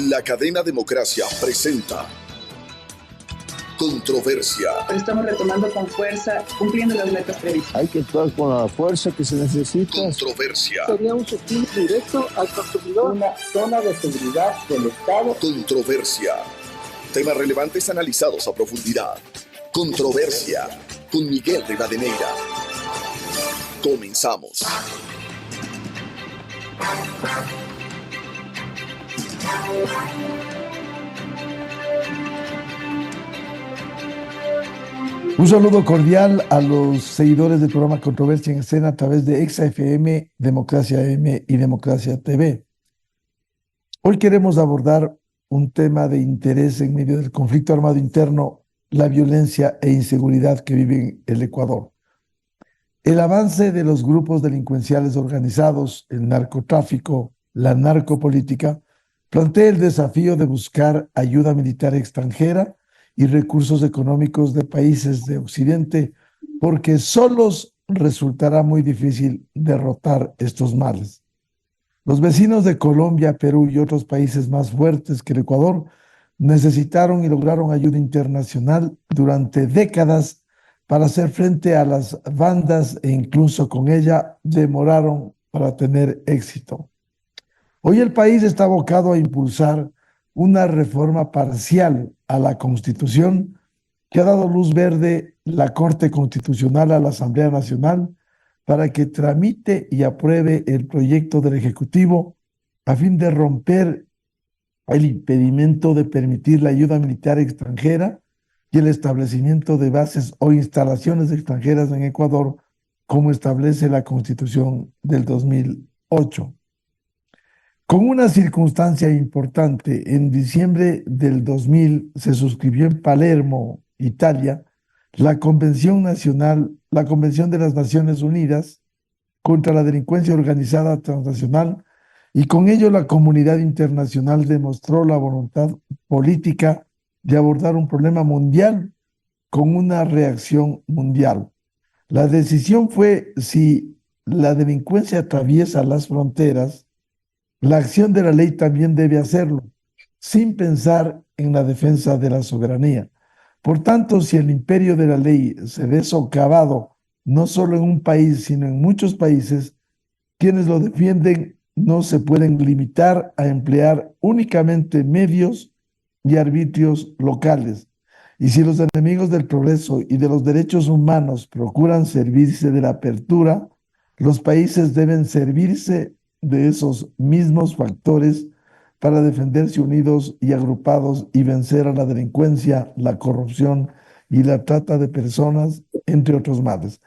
La cadena Democracia presenta Controversia. Estamos retomando con fuerza, cumpliendo las metas previstas. Hay que actuar con la fuerza que se necesita. Controversia. Sería un subsidio directo al consumidor. Una zona de seguridad del Estado. Controversia. Temas relevantes analizados a profundidad. Controversia. Con Miguel Rivadeneira. Comenzamos. Un saludo cordial a los seguidores del programa Controversia en Escena a través de Exa FM, Democracia M y Democracia TV. Hoy queremos abordar un tema de interés en medio del conflicto armado interno, la violencia e inseguridad que vive el Ecuador. El avance de los grupos delincuenciales organizados, el narcotráfico, la narcopolítica, plantea el desafío de buscar ayuda militar extranjera y recursos económicos de países de Occidente, porque solos resultará muy difícil derrotar estos males. Los vecinos de Colombia, Perú y otros países más fuertes que el Ecuador necesitaron y lograron ayuda internacional durante décadas para hacer frente a las bandas e incluso con ella demoraron para tener éxito. Hoy el país está abocado a impulsar una reforma parcial a la Constitución que ha dado luz verde la Corte Constitucional a la Asamblea Nacional para que tramite y apruebe el proyecto del Ejecutivo a fin de romper el impedimento de permitir la ayuda militar extranjera y el establecimiento de bases o instalaciones extranjeras en Ecuador, como establece la Constitución del 2008. Con una circunstancia importante, en diciembre del 2000 se suscribió en Palermo, Italia, la Convención de las Naciones Unidas contra la delincuencia organizada transnacional, y con ello la comunidad internacional demostró la voluntad política de abordar un problema mundial con una reacción mundial. La decisión fue si la delincuencia atraviesa las fronteras, la acción de la ley también debe hacerlo, sin pensar en la defensa de la soberanía. Por tanto, si el imperio de la ley se ve socavado, no solo en un país, sino en muchos países, quienes lo defienden no se pueden limitar a emplear únicamente medios y arbitrios locales. Y si los enemigos del progreso y de los derechos humanos procuran servirse de la apertura, los países deben servirse de esos mismos factores para defenderse unidos y agrupados y vencer a la delincuencia, la corrupción y la trata de personas, entre otros males.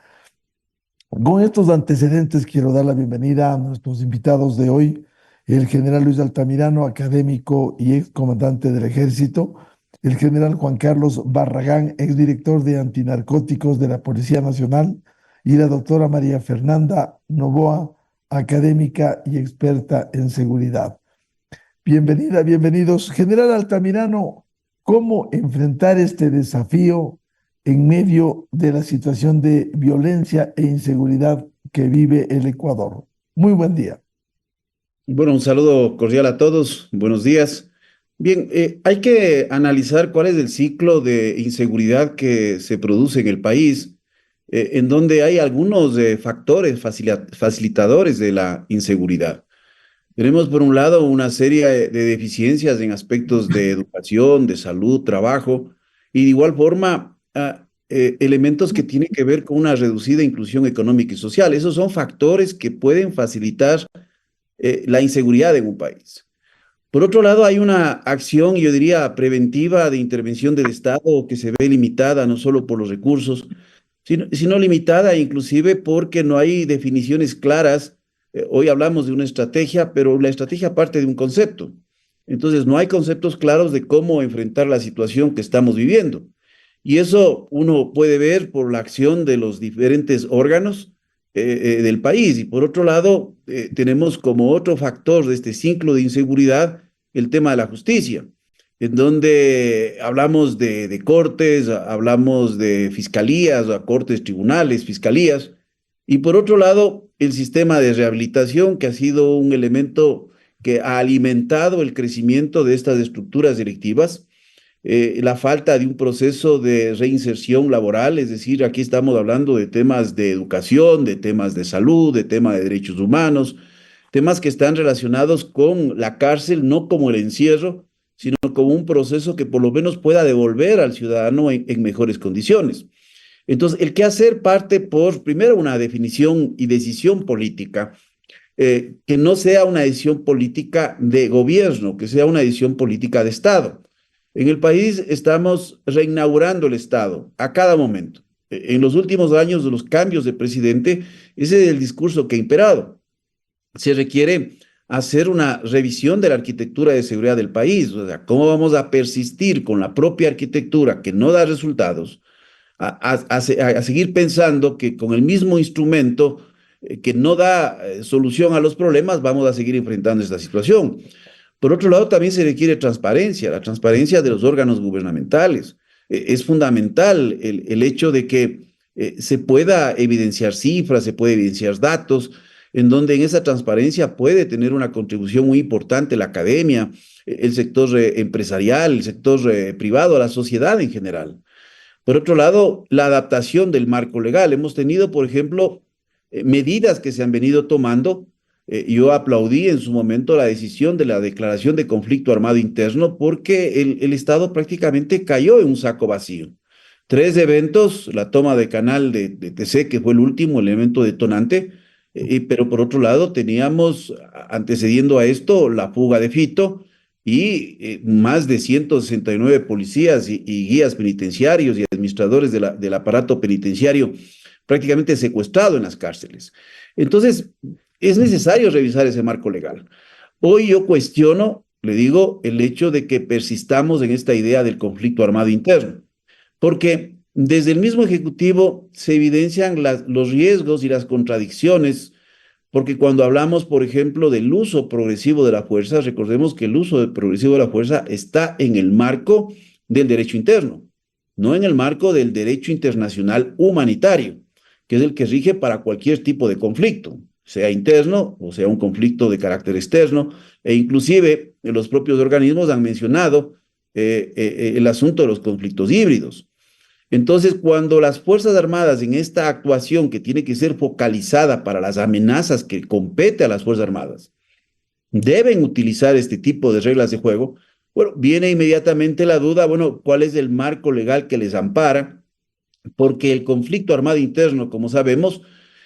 Con estos antecedentes quiero dar la bienvenida a nuestros invitados de hoy, el general Luis Altamirano, académico y excomandante del Ejército, el general Juan Carlos Barragán, exdirector de antinarcóticos de la Policía Nacional, y la doctora María Fernanda Novoa, académica y experta en seguridad. Bienvenida, bienvenidos. General Altamirano, ¿cómo enfrentar este desafío en medio de la situación de violencia e inseguridad que vive el Ecuador? Muy buen día. Bueno, un saludo cordial a todos. Buenos días. Bien, hay que analizar cuál es el ciclo de inseguridad que se produce en el país, en donde hay algunos factores facilitadores de la inseguridad. Tenemos, por un lado, una serie de deficiencias en aspectos de educación, de salud, trabajo, y de igual forma, elementos que tienen que ver con una reducida inclusión económica y social. Esos son factores que pueden facilitar la inseguridad en un país. Por otro lado, hay una acción, yo diría, preventiva de intervención del Estado que se ve limitada no solo por los recursos, sino limitada inclusive porque no hay definiciones claras. Hoy hablamos de una estrategia, pero la estrategia parte de un concepto. Entonces, no hay conceptos claros de cómo enfrentar la situación que estamos viviendo. Y eso uno puede ver por la acción de los diferentes órganos del país. Y por otro lado, tenemos como otro factor de este ciclo de inseguridad el tema de la justicia, en donde hablamos de cortes, hablamos de fiscalías, cortes, tribunales, fiscalías, y por otro lado, el sistema de rehabilitación, que ha sido un elemento que ha alimentado el crecimiento de estas estructuras delictivas, la falta de un proceso de reinserción laboral, es decir, aquí estamos hablando de temas de educación, de temas de salud, de temas de derechos humanos, temas que están relacionados con la cárcel, no como el encierro, sino como un proceso que por lo menos pueda devolver al ciudadano en mejores condiciones. Entonces, el quehacer parte por, primero, una definición y decisión política, que no sea una decisión política de gobierno, que sea una decisión política de Estado. En el país estamos reinaugurando el Estado a cada momento. En los últimos años de los cambios de presidente, ese es el discurso que ha imperado. Se requiere hacer una revisión de la arquitectura de seguridad del país, o sea, cómo vamos a persistir con la propia arquitectura que no da resultados, a seguir pensando que con el mismo instrumento que no da solución a los problemas, vamos a seguir enfrentando esta situación. Por otro lado, también se requiere transparencia, la transparencia de los órganos gubernamentales. Es fundamental el hecho de que se pueda evidenciar cifras, se puede evidenciar datos, en donde en esa transparencia puede tener una contribución muy importante la academia, el sector empresarial, el sector privado, la sociedad en general. Por otro lado, la adaptación del marco legal. Hemos tenido, por ejemplo, medidas que se han venido tomando. Yo aplaudí en su momento la decisión de la declaración de conflicto armado interno porque el Estado prácticamente cayó en un saco vacío. 3 eventos, la toma de Canal de TC, que fue el último elemento detonante, pero por otro lado teníamos, antecediendo a esto, la fuga de Fito y más de 169 policías y guías penitenciarios y administradores del aparato penitenciario prácticamente secuestrado en las cárceles. Entonces, es necesario revisar ese marco legal. Hoy yo cuestiono, le digo, el hecho de que persistamos en esta idea del conflicto armado interno, porque desde el mismo Ejecutivo se evidencian los riesgos y las contradicciones, porque cuando hablamos, por ejemplo, del uso progresivo de la fuerza, recordemos que el uso progresivo de la fuerza está en el marco del derecho interno, no en el marco del derecho internacional humanitario, que es el que rige para cualquier tipo de conflicto, sea interno o sea un conflicto de carácter externo, e inclusive los propios organismos han mencionado el asunto de los conflictos híbridos. Entonces, cuando las Fuerzas Armadas en esta actuación que tiene que ser focalizada para las amenazas que compete a las Fuerzas Armadas, deben utilizar este tipo de reglas de juego, bueno, viene inmediatamente la duda, bueno, ¿cuál es el marco legal que les ampara? Porque el conflicto armado interno, como sabemos,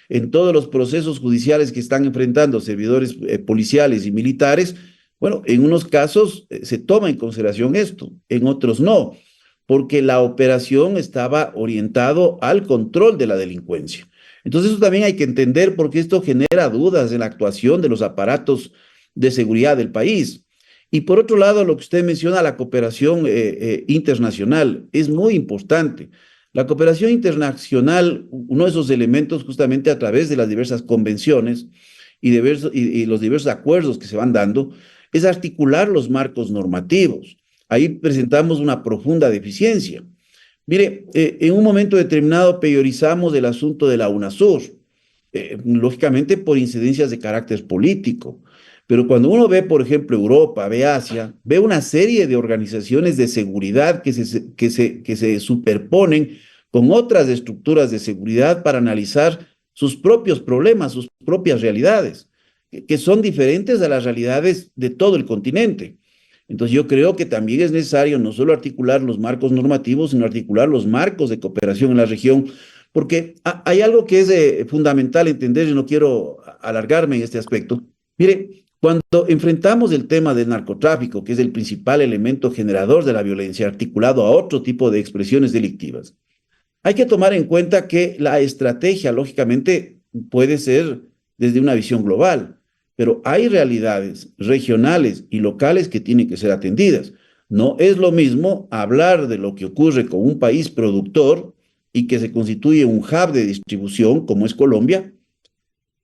en todos los procesos judiciales que están enfrentando servidores policiales y militares, bueno, en unos casos se toma en consideración esto, en otros no, porque la operación estaba orientado al control de la delincuencia. Entonces eso también hay que entender porque esto genera dudas en la actuación de los aparatos de seguridad del país. Y por otro lado, lo que usted menciona, la cooperación internacional, es muy importante. La cooperación internacional, uno de esos elementos justamente a través de las diversas convenciones y los diversos acuerdos que se van dando, es articular los marcos normativos. Ahí presentamos una profunda deficiencia. Mire, en un momento determinado priorizamos el asunto de la UNASUR, lógicamente por incidencias de carácter político. Pero cuando uno ve, por ejemplo, Europa, ve Asia, ve una serie de organizaciones de seguridad que se superponen con otras estructuras de seguridad para analizar sus propios problemas, sus propias realidades, que son diferentes a las realidades de todo el continente. Entonces yo creo que también es necesario no solo articular los marcos normativos, sino articular los marcos de cooperación en la región, porque hay algo que es fundamental entender, y no quiero alargarme en este aspecto. Mire, cuando enfrentamos el tema del narcotráfico, que es el principal elemento generador de la violencia, articulado a otro tipo de expresiones delictivas, hay que tomar en cuenta que la estrategia, lógicamente, puede ser desde una visión global, pero hay realidades regionales y locales que tienen que ser atendidas. No es lo mismo hablar de lo que ocurre con un país productor y que se constituye un hub de distribución, como es Colombia,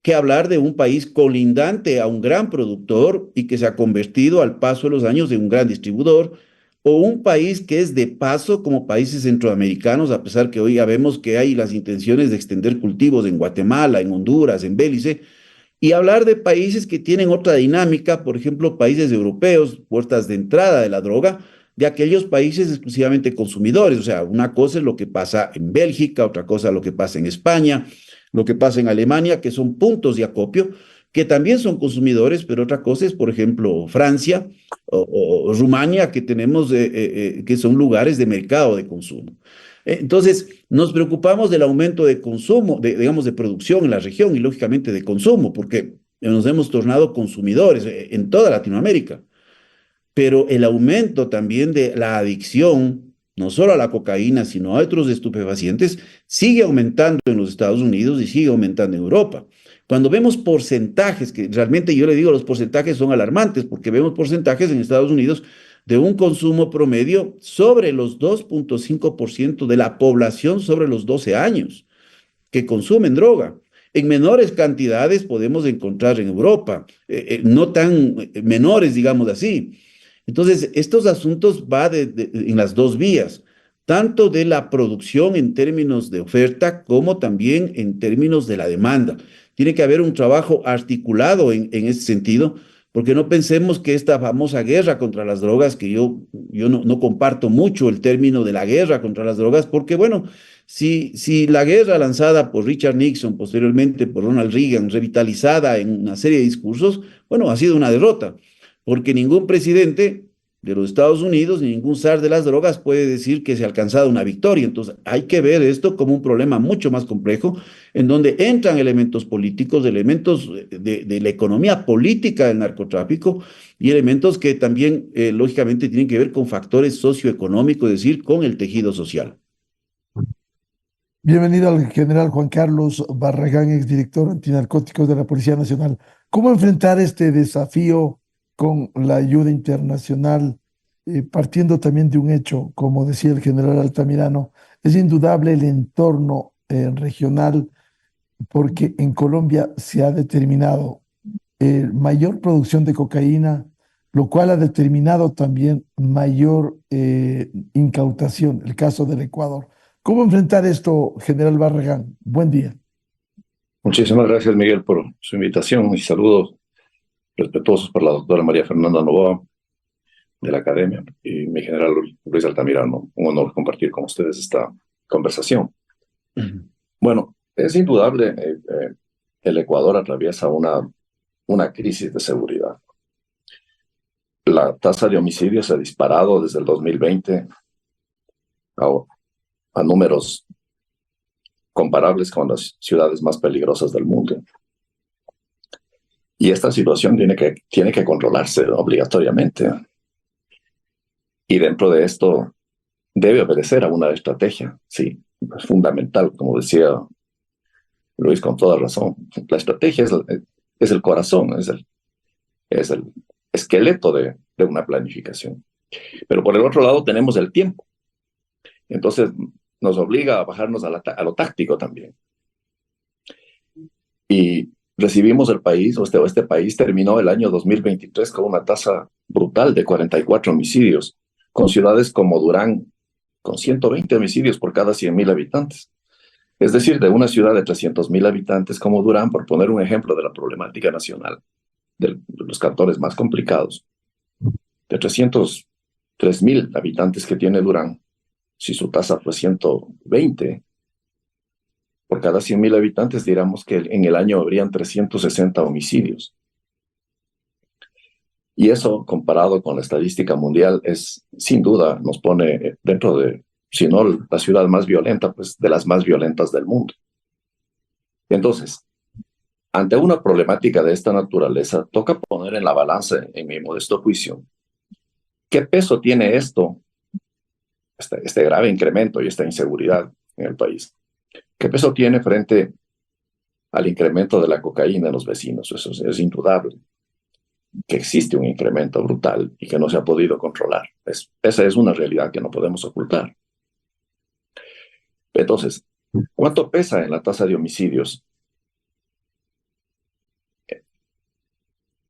que hablar de un país colindante a un gran productor y que se ha convertido al paso de los años en un gran distribuidor, o un país que es de paso como países centroamericanos, a pesar que hoy ya vemos que hay las intenciones de extender cultivos en Guatemala, en Honduras, en Belice, y hablar de países que tienen otra dinámica, por ejemplo, países europeos, puertas de entrada de la droga, de aquellos países exclusivamente consumidores. O sea, una cosa es lo que pasa en Bélgica, otra cosa es lo que pasa en España, lo que pasa en Alemania, que son puntos de acopio, que también son consumidores, pero otra cosa es, por ejemplo, Francia o Rumania, que tenemos, que son lugares de mercado de consumo. Entonces, nos preocupamos del aumento de consumo, digamos, de producción en la región y, lógicamente, de consumo, porque nos hemos tornado consumidores en toda Latinoamérica. Pero el aumento también de la adicción, no solo a la cocaína, sino a otros estupefacientes, sigue aumentando en los Estados Unidos y sigue aumentando en Europa. Cuando vemos porcentajes, que realmente yo le digo los porcentajes son alarmantes, porque vemos porcentajes en Estados Unidos de un consumo promedio sobre los 2.5% de la población sobre los 12 años que consumen droga. En menores cantidades podemos encontrar en Europa, no tan menores, digamos así. Entonces, estos asuntos van en las dos vías, tanto de la producción en términos de oferta como también en términos de la demanda. Tiene que haber un trabajo articulado en ese sentido, porque no pensemos que esta famosa guerra contra las drogas, que yo no comparto mucho el término de la guerra contra las drogas, porque bueno, si la guerra lanzada por Richard Nixon, posteriormente por Ronald Reagan, revitalizada en una serie de discursos, bueno, ha sido una derrota, porque ningún presidente de los Estados Unidos ni ningún zar de las drogas puede decir que se ha alcanzado una victoria. Entonces hay que ver esto como un problema mucho más complejo, en donde entran elementos políticos, elementos de la economía política del narcotráfico y elementos que también, lógicamente, tienen que ver con factores socioeconómicos, es decir, con el tejido social. Bienvenido al general Juan Carlos Barragán, exdirector antinarcóticos de la Policía Nacional. ¿Cómo enfrentar este desafío con la ayuda internacional, partiendo también de un hecho, como decía el general Altamirano? Es indudable el entorno regional, porque en Colombia se ha determinado mayor producción de cocaína, lo cual ha determinado también mayor incautación, el caso del Ecuador. ¿Cómo enfrentar esto, general Barragán? Buen día. Muchísimas gracias, Miguel, por su invitación y saludos respetuosos para la doctora María Fernanda Novoa de la Academia y mi general Luis Altamirano. Un honor compartir con ustedes esta conversación. Bueno, es indudable, el Ecuador atraviesa una crisis de seguridad. La tasa de homicidios se ha disparado desde el 2020 a números comparables con las ciudades más peligrosas del mundo. Y esta situación tiene que controlarse obligatoriamente. Y dentro de esto debe obedecer a una estrategia, sí, es fundamental, como decía Luis con toda razón. La estrategia es el corazón, es el esqueleto de una planificación. Pero por el otro lado tenemos el tiempo. Entonces nos obliga a bajarnos a lo táctico también. Y recibimos el país, este país terminó el año 2023 con una tasa brutal de 44 homicidios, con ciudades como Durán, con 120 homicidios por cada 100.000 habitantes. Es decir, de una ciudad de 300.000 habitantes como Durán, por poner un ejemplo de la problemática nacional, de los cantones más complicados, de 303.000 habitantes que tiene Durán, si su tasa fue 120, por cada 100.000 habitantes, diríamos que en el año habrían 360 homicidios. Y eso, comparado con la estadística mundial, sin duda nos pone dentro de, si no la ciudad más violenta, pues de las más violentas del mundo. Entonces, ante una problemática de esta naturaleza, toca poner en la balanza, en mi modesto juicio, ¿qué peso tiene este grave incremento y esta inseguridad en el país? ¿Qué peso tiene frente al incremento de la cocaína en los vecinos? Eso es indudable, que existe un incremento brutal y que no se ha podido controlar. Esa es una realidad que no podemos ocultar. Entonces, ¿cuánto pesa en la tasa de homicidios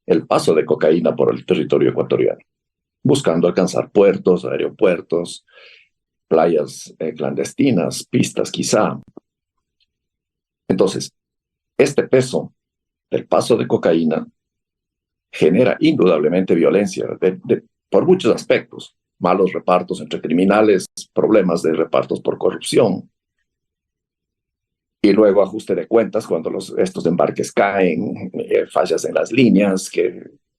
el paso de cocaína por el territorio ecuatoriano, buscando alcanzar puertos, aeropuertos, playas clandestinas, pistas quizá? Entonces, este peso del paso de cocaína genera indudablemente violencia por muchos aspectos. Malos repartos entre criminales, problemas de repartos por corrupción, y luego ajuste de cuentas cuando estos embarques caen, fallas en las líneas,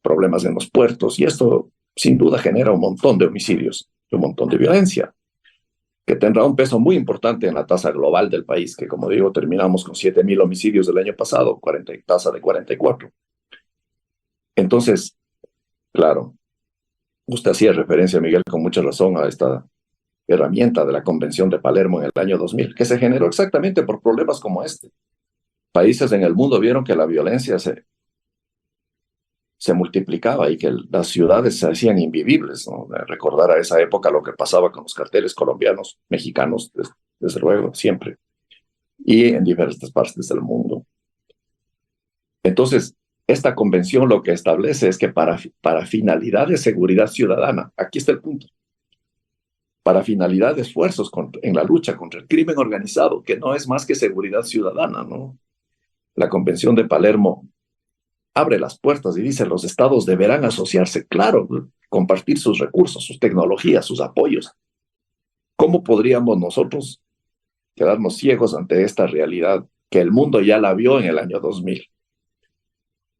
problemas en los puertos, y esto sin duda genera un montón de homicidios, un montón de violencia, que tendrá un peso muy importante en la tasa global del país, que como digo, terminamos con 7.000 homicidios del año pasado, tasa de 44. Entonces, claro, usted hacía referencia, Miguel, con mucha razón a esta herramienta de la Convención de Palermo en el año 2000, que se generó exactamente por problemas como este. Países en el mundo vieron que la violencia se multiplicaba y que las ciudades se hacían invivibles, ¿no? Recordar a esa época lo que pasaba con los carteles colombianos, mexicanos, desde luego, siempre, y en diversas partes del mundo. Entonces, esta convención lo que establece es que para finalidad de seguridad ciudadana, aquí está el punto, para finalidad de esfuerzos en la lucha contra el crimen organizado, que no es más que seguridad ciudadana, ¿no? La Convención de Palermo abre las puertas y dice, los estados deberán asociarse, claro, compartir sus recursos, sus tecnologías, sus apoyos. ¿Cómo podríamos nosotros quedarnos ciegos ante esta realidad que el mundo ya la vio en el año 2000?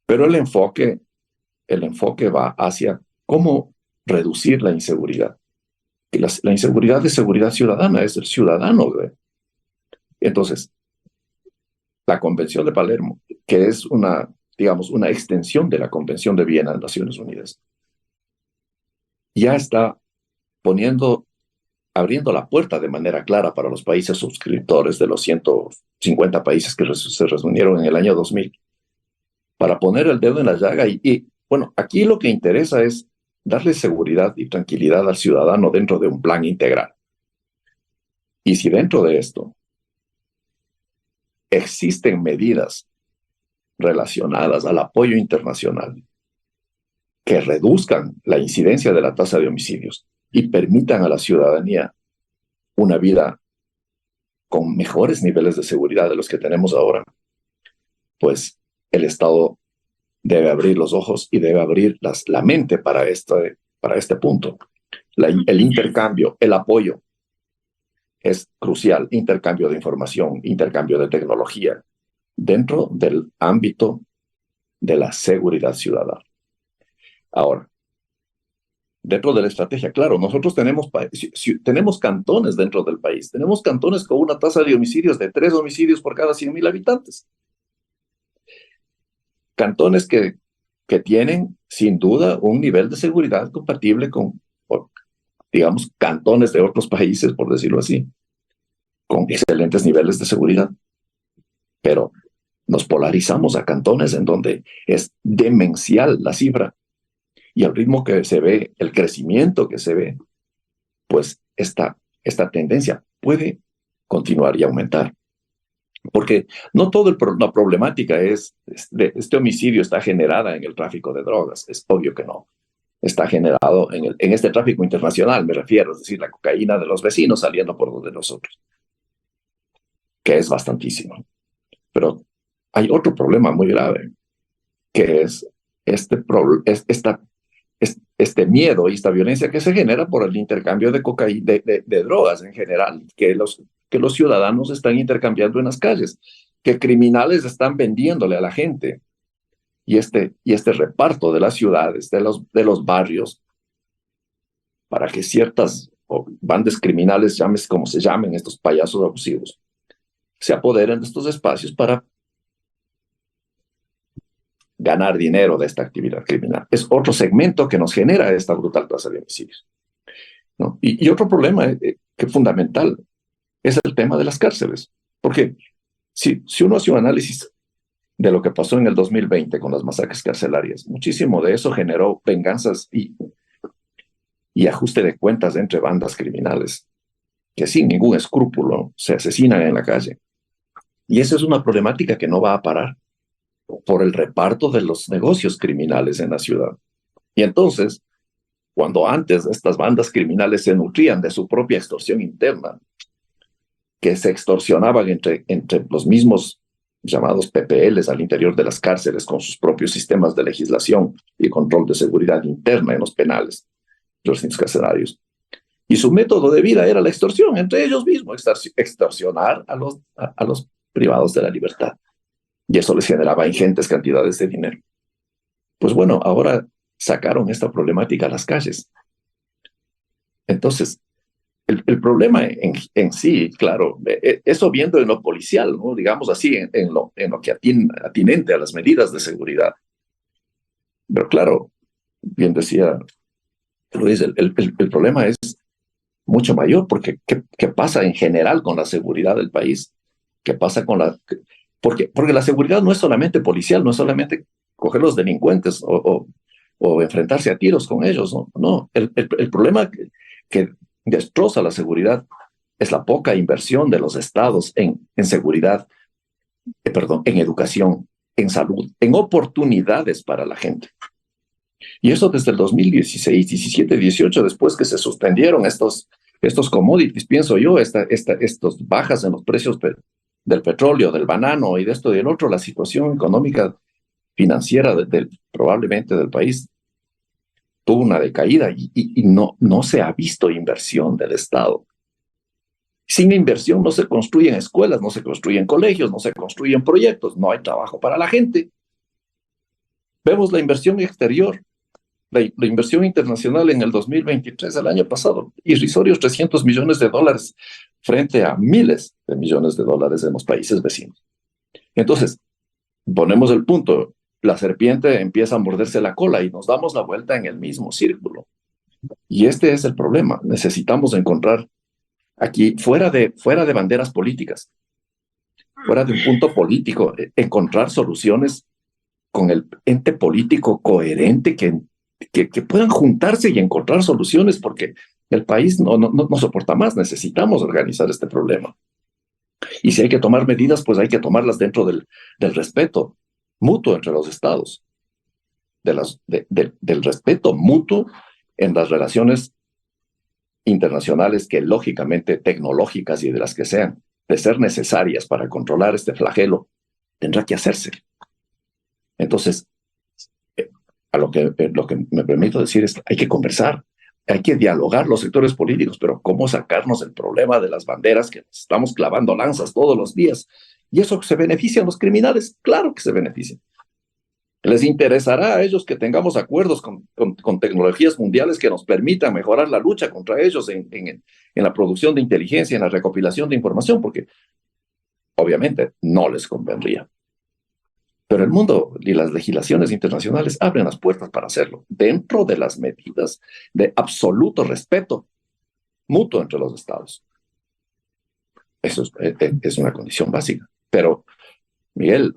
Pero el enfoque va hacia cómo reducir la inseguridad. Y la inseguridad es seguridad ciudadana, es el ciudadano. Entonces, la Convención de Palermo, que es una extensión de la Convención de Viena de Naciones Unidas, ya está abriendo la puerta de manera clara para los países suscriptores de los 150 países que se reunieron en el año 2000, para poner el dedo en la llaga y bueno, aquí lo que interesa es darle seguridad y tranquilidad al ciudadano dentro de un plan integral. Y si dentro de esto existen medidas relacionadas al apoyo internacional que reduzcan la incidencia de la tasa de homicidios y permitan a la ciudadanía una vida con mejores niveles de seguridad de los que tenemos ahora, pues el Estado debe abrir los ojos y debe abrir la mente para este punto. El intercambio, el apoyo es crucial. Intercambio de información, intercambio de tecnología dentro del ámbito de la seguridad ciudadana. Ahora, dentro de la estrategia, claro, nosotros tenemos cantones dentro del país. Tenemos cantones con una tasa de homicidios de 3 homicidios por cada 100.000 habitantes. Cantones que tienen, sin duda, un nivel de seguridad compatible con, digamos, cantones de otros países, por decirlo así, con excelentes niveles de seguridad. Pero nos polarizamos a cantones en donde es demencial la cifra y el ritmo que se ve, el crecimiento que se ve, pues esta tendencia puede continuar y aumentar. Porque no toda la problemática este homicidio está generada en el tráfico de drogas, es obvio que no. Está generado en este tráfico internacional, me refiero, es decir, la cocaína de los vecinos saliendo por donde nosotros, que es bastantísimo. Pero hay otro problema muy grave, que es este miedo y esta violencia que se genera por el intercambio de cocaína, de drogas en general, que los ciudadanos están intercambiando en las calles, que criminales están vendiéndole a la gente. Y este reparto de las ciudades, de los barrios, para que ciertas bandas criminales, llames como se llamen estos payasos abusivos, se apoderen de estos espacios para ganar dinero de esta actividad criminal. Es otro segmento que nos genera esta brutal tasa de homicidios, ¿no? Y otro problema que es fundamental es el tema de las cárceles. Porque si uno hace un análisis de lo que pasó en el 2020 con las masacres carcelarias, muchísimo de eso generó venganzas y ajuste de cuentas entre bandas criminales que sin ningún escrúpulo se asesinan en la calle. Y esa es una problemática que no va a parar por el reparto de los negocios criminales en la ciudad. Y entonces, cuando antes estas bandas criminales se nutrían de su propia extorsión interna, que se extorsionaban entre los mismos llamados PPLs al interior de las cárceles con sus propios sistemas de legislación y control de seguridad interna en los penales, los recintos carcelarios. Y su método de vida era la extorsión entre ellos mismos, extorsionar a los privados de la libertad. Y eso les generaba ingentes cantidades de dinero. Pues bueno, ahora sacaron esta problemática a las calles. Entonces, el problema en sí, claro, eso viendo en lo policial, ¿no? Digamos así, en lo que atinente a las medidas de seguridad. Pero claro, bien decía Luis, el problema es mucho mayor, porque ¿qué pasa en general con la seguridad del país? ¿Qué pasa con porque la seguridad no es solamente policial, no es solamente coger los delincuentes o enfrentarse a tiros con ellos, no. El problema que destroza la seguridad es la poca inversión de los estados en seguridad, en educación, en salud, en oportunidades para la gente. Y eso desde el 2016, 17, 18, después que se suspendieron estos commodities, pienso yo, estos bajas en los precios del petróleo, del banano y de esto y del otro, la situación económica financiera probablemente del país tuvo una decaída y no se ha visto inversión del Estado. Sin inversión no se construyen escuelas, no se construyen colegios, no se construyen proyectos, no hay trabajo para la gente. Vemos la inversión exterior, la inversión internacional en el 2023, el año pasado, irrisorios $300 millones frente a miles de millones de dólares en los países vecinos. Entonces, ponemos el punto, la serpiente empieza a morderse la cola y nos damos la vuelta en el mismo círculo. Y este es el problema. Necesitamos encontrar aquí, fuera de banderas políticas, fuera de un punto político, encontrar soluciones con el ente político coherente que puedan juntarse y encontrar soluciones, porque el país no soporta más. Necesitamos organizar este problema. Y si hay que tomar medidas, pues hay que tomarlas dentro del respeto mutuo entre los estados, del respeto mutuo en las relaciones internacionales que lógicamente tecnológicas y de las que sean, de ser necesarias para controlar este flagelo, tendrá que hacerse. Entonces, lo que me permito decir es que hay que conversar, hay que dialogar los sectores políticos, pero ¿cómo sacarnos el problema de las banderas que nos estamos clavando lanzas todos los días? ¿Y eso se beneficia a los criminales? Claro que se beneficia. ¿Les interesará a ellos que tengamos acuerdos con tecnologías mundiales que nos permitan mejorar la lucha contra ellos en la producción de inteligencia, en la recopilación de información? Porque obviamente no les convendría. Pero el mundo y las legislaciones internacionales abren las puertas para hacerlo, dentro de las medidas de absoluto respeto mutuo entre los estados. Eso es una condición básica. Pero, Miguel,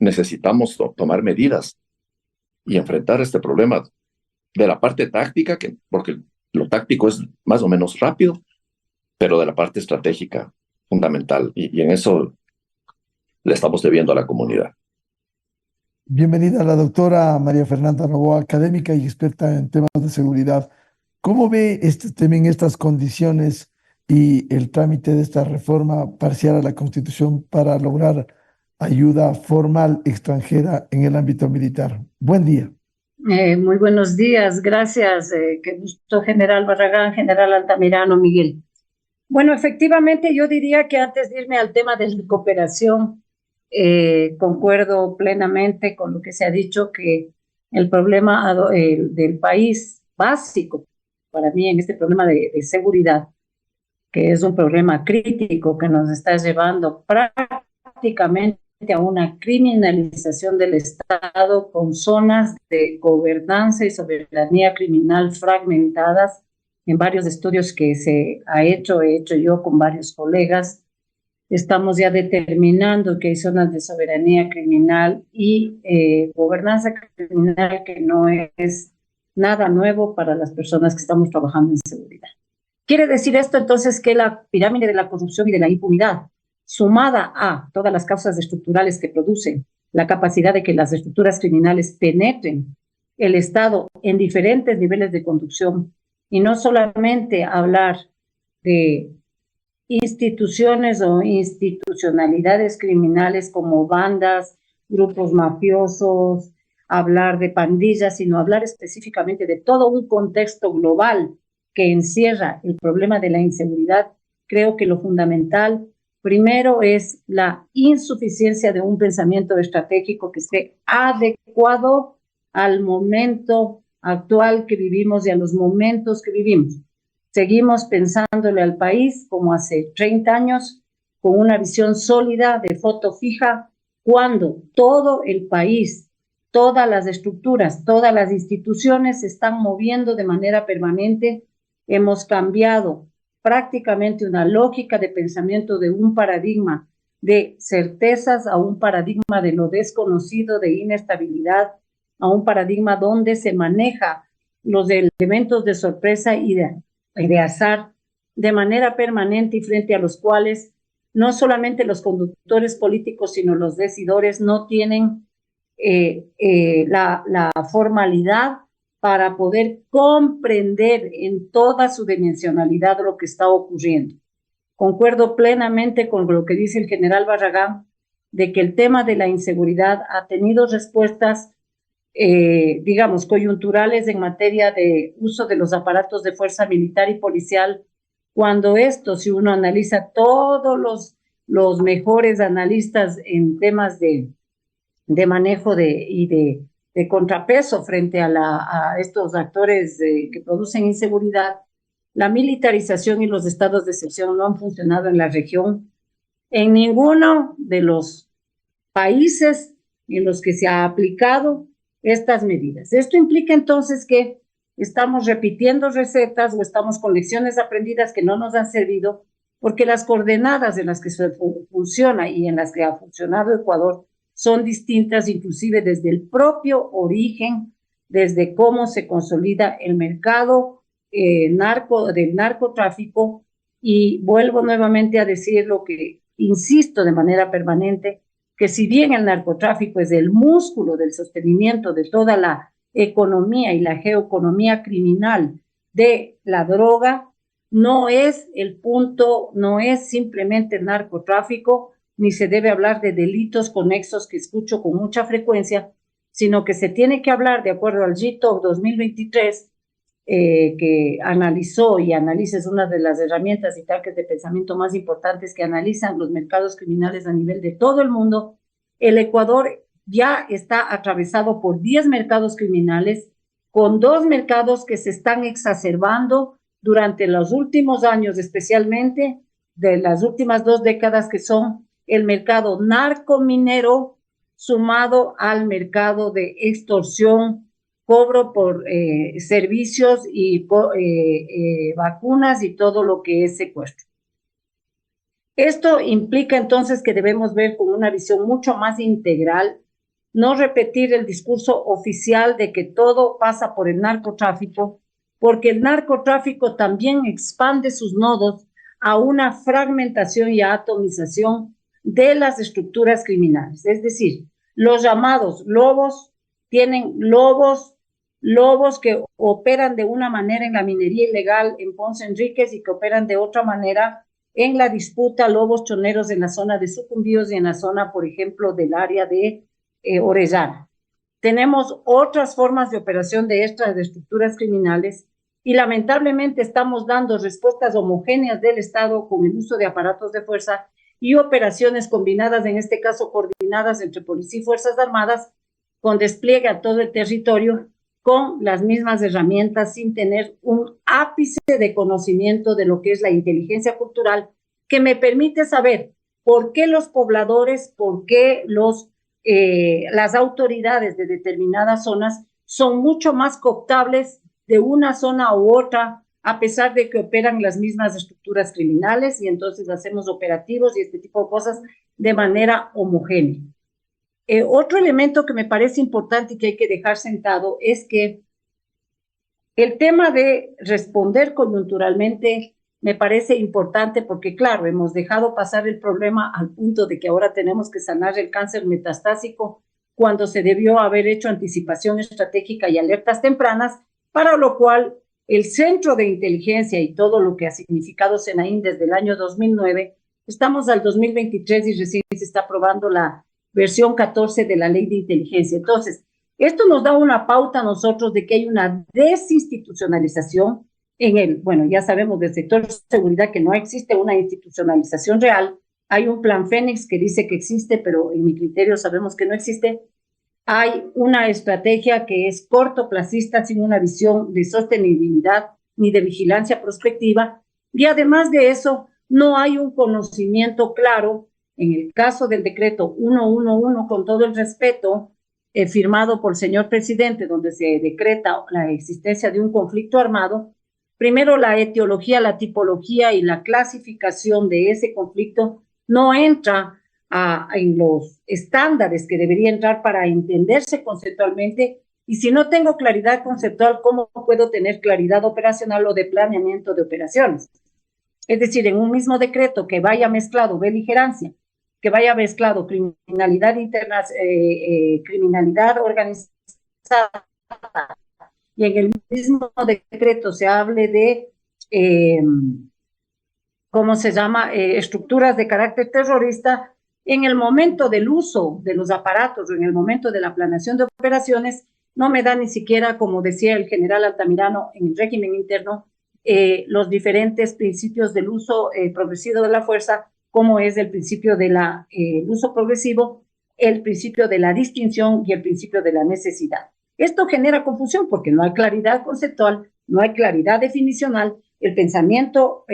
necesitamos tomar medidas y enfrentar este problema de la parte táctica, porque lo táctico es más o menos rápido, pero de la parte estratégica fundamental. Y en eso le estamos debiendo a la comunidad. Bienvenida a la doctora María Fernanda Novoa, académica y experta en temas de seguridad. ¿Cómo ve este tema en estas condiciones y el trámite de esta reforma parcial a la Constitución para lograr ayuda formal extranjera en el ámbito militar? Buen día. Muy buenos días, gracias. Qué gusto, General Barragán, General Altamirano, Miguel. Bueno, efectivamente, yo diría que antes de irme al tema de la cooperación, concuerdo plenamente con lo que se ha dicho, que el problema del país básico para mí en este problema de seguridad, que es un problema crítico que nos está llevando prácticamente a una criminalización del Estado con zonas de gobernanza y soberanía criminal fragmentadas. En varios estudios que he hecho yo con varios colegas, estamos ya determinando que hay zonas de soberanía criminal y gobernanza criminal que no es nada nuevo para las personas que estamos trabajando en seguridad. Quiere decir esto entonces que la pirámide de la corrupción y de la impunidad, sumada a todas las causas estructurales que producen la capacidad de que las estructuras criminales penetren el Estado en diferentes niveles de conducción, y no solamente hablar de instituciones o institucionalidades criminales como bandas, grupos mafiosos, hablar de pandillas, sino hablar específicamente de todo un contexto global que encierra el problema de la inseguridad. Creo que lo fundamental, primero, es la insuficiencia de un pensamiento estratégico que esté adecuado al momento actual que vivimos y a los momentos que vivimos. Seguimos pensándole al país como hace 30 años, con una visión sólida de foto fija, cuando todo el país, todas las estructuras, todas las instituciones se están moviendo de manera permanente. Hemos cambiado prácticamente una lógica de pensamiento de un paradigma de certezas a un paradigma de lo desconocido, de inestabilidad, a un paradigma donde se maneja los elementos de sorpresa y de azar de manera permanente y frente a los cuales no solamente los conductores políticos, sino los decidores no tienen la formalidad para poder comprender en toda su dimensionalidad lo que está ocurriendo. Concuerdo plenamente con lo que dice el general Barragán, de que el tema de la inseguridad ha tenido respuestas, digamos, coyunturales en materia de uso de los aparatos de fuerza militar y policial, cuando esto, si uno analiza todos los mejores analistas en temas de manejo de contrapeso frente a estos actores que producen inseguridad, la militarización y los estados de excepción no han funcionado en la región, en ninguno de los países en los que se ha aplicado estas medidas. Esto implica entonces que estamos repitiendo recetas o estamos con lecciones aprendidas que no nos han servido, porque las coordenadas en las que se funciona y en las que ha funcionado Ecuador son distintas, inclusive desde el propio origen, desde cómo se consolida el mercado del narcotráfico. Y vuelvo nuevamente a decir lo que insisto de manera permanente, que si bien el narcotráfico es el músculo del sostenimiento de toda la economía y la geoeconomía criminal de la droga, no es el punto, no es simplemente narcotráfico, ni se debe hablar de delitos conexos que escucho con mucha frecuencia, sino que se tiene que hablar, de acuerdo al GTOC 2023, que analizó y analiza, es una de las herramientas y tanques de pensamiento más importantes que analizan los mercados criminales a nivel de todo el mundo. El Ecuador ya está atravesado por 10 mercados criminales, con 2 mercados que se están exacerbando durante los últimos años, especialmente de las últimas 2 décadas, que son el mercado narcominero sumado al mercado de extorsión, cobro por servicios y vacunas y todo lo que es secuestro. Esto implica entonces que debemos ver con una visión mucho más integral, no repetir el discurso oficial de que todo pasa por el narcotráfico, porque el narcotráfico también expande sus nodos a una fragmentación y atomización de las estructuras criminales. Es decir, los llamados lobos tienen lobos que operan de una manera en la minería ilegal en Ponce Enríquez y que operan de otra manera en la disputa, lobos choneros en la zona de Sucumbíos y en la zona, por ejemplo, del área de Orellana. Tenemos otras formas de operación de estas estructuras criminales y lamentablemente estamos dando respuestas homogéneas del Estado con el uso de aparatos de fuerza y operaciones combinadas, en este caso coordinadas entre policía y Fuerzas Armadas, con despliegue a todo el territorio, con las mismas herramientas, sin tener un ápice de conocimiento de lo que es la inteligencia cultural, que me permite saber por qué los pobladores, por qué las autoridades de determinadas zonas son mucho más cooptables de una zona u otra, a pesar de que operan las mismas estructuras criminales, y entonces hacemos operativos y este tipo de cosas de manera homogénea. Otro elemento que me parece importante y que hay que dejar sentado es que el tema de responder coyunturalmente me parece importante porque, claro, hemos dejado pasar el problema al punto de que ahora tenemos que sanar el cáncer metastásico cuando se debió haber hecho anticipación estratégica y alertas tempranas, para lo cual el Centro de Inteligencia y todo lo que ha significado SENAIN desde el año 2009, estamos al 2023 y recién se está aprobando la versión 14 de la Ley de Inteligencia. Entonces, esto nos da una pauta a nosotros de que hay una desinstitucionalización bueno, ya sabemos del sector de seguridad que no existe una institucionalización real. Hay un plan Fénix que dice que existe, pero en mi criterio sabemos que no existe. Hay una estrategia que es cortoplacista, sin una visión de sostenibilidad ni de vigilancia prospectiva. Y además de eso, no hay un conocimiento claro, en el caso del decreto 111, con todo el respeto, firmado por el señor presidente, donde se decreta la existencia de un conflicto armado. Primero, la etiología, la tipología y la clasificación de ese conflicto no entra en los estándares que debería entrar para entenderse conceptualmente. Y si no tengo claridad conceptual, ¿cómo puedo tener claridad operacional o de planeamiento de operaciones? Es decir, en un mismo decreto que vaya mezclado beligerancia, que vaya mezclado criminalidad interna, criminalidad organizada, y en el mismo decreto se hable de, ¿cómo se llama?, estructuras de carácter terrorista, en el momento del uso de los aparatos o en el momento de la planeación de operaciones, no me da ni siquiera, como decía el general Altamirano, en el régimen interno, los diferentes principios del uso progresivo de la fuerza, como es el principio del uso progresivo, el principio de la distinción y el principio de la necesidad. Esto genera confusión porque no hay claridad conceptual, no hay claridad definicional. El pensamiento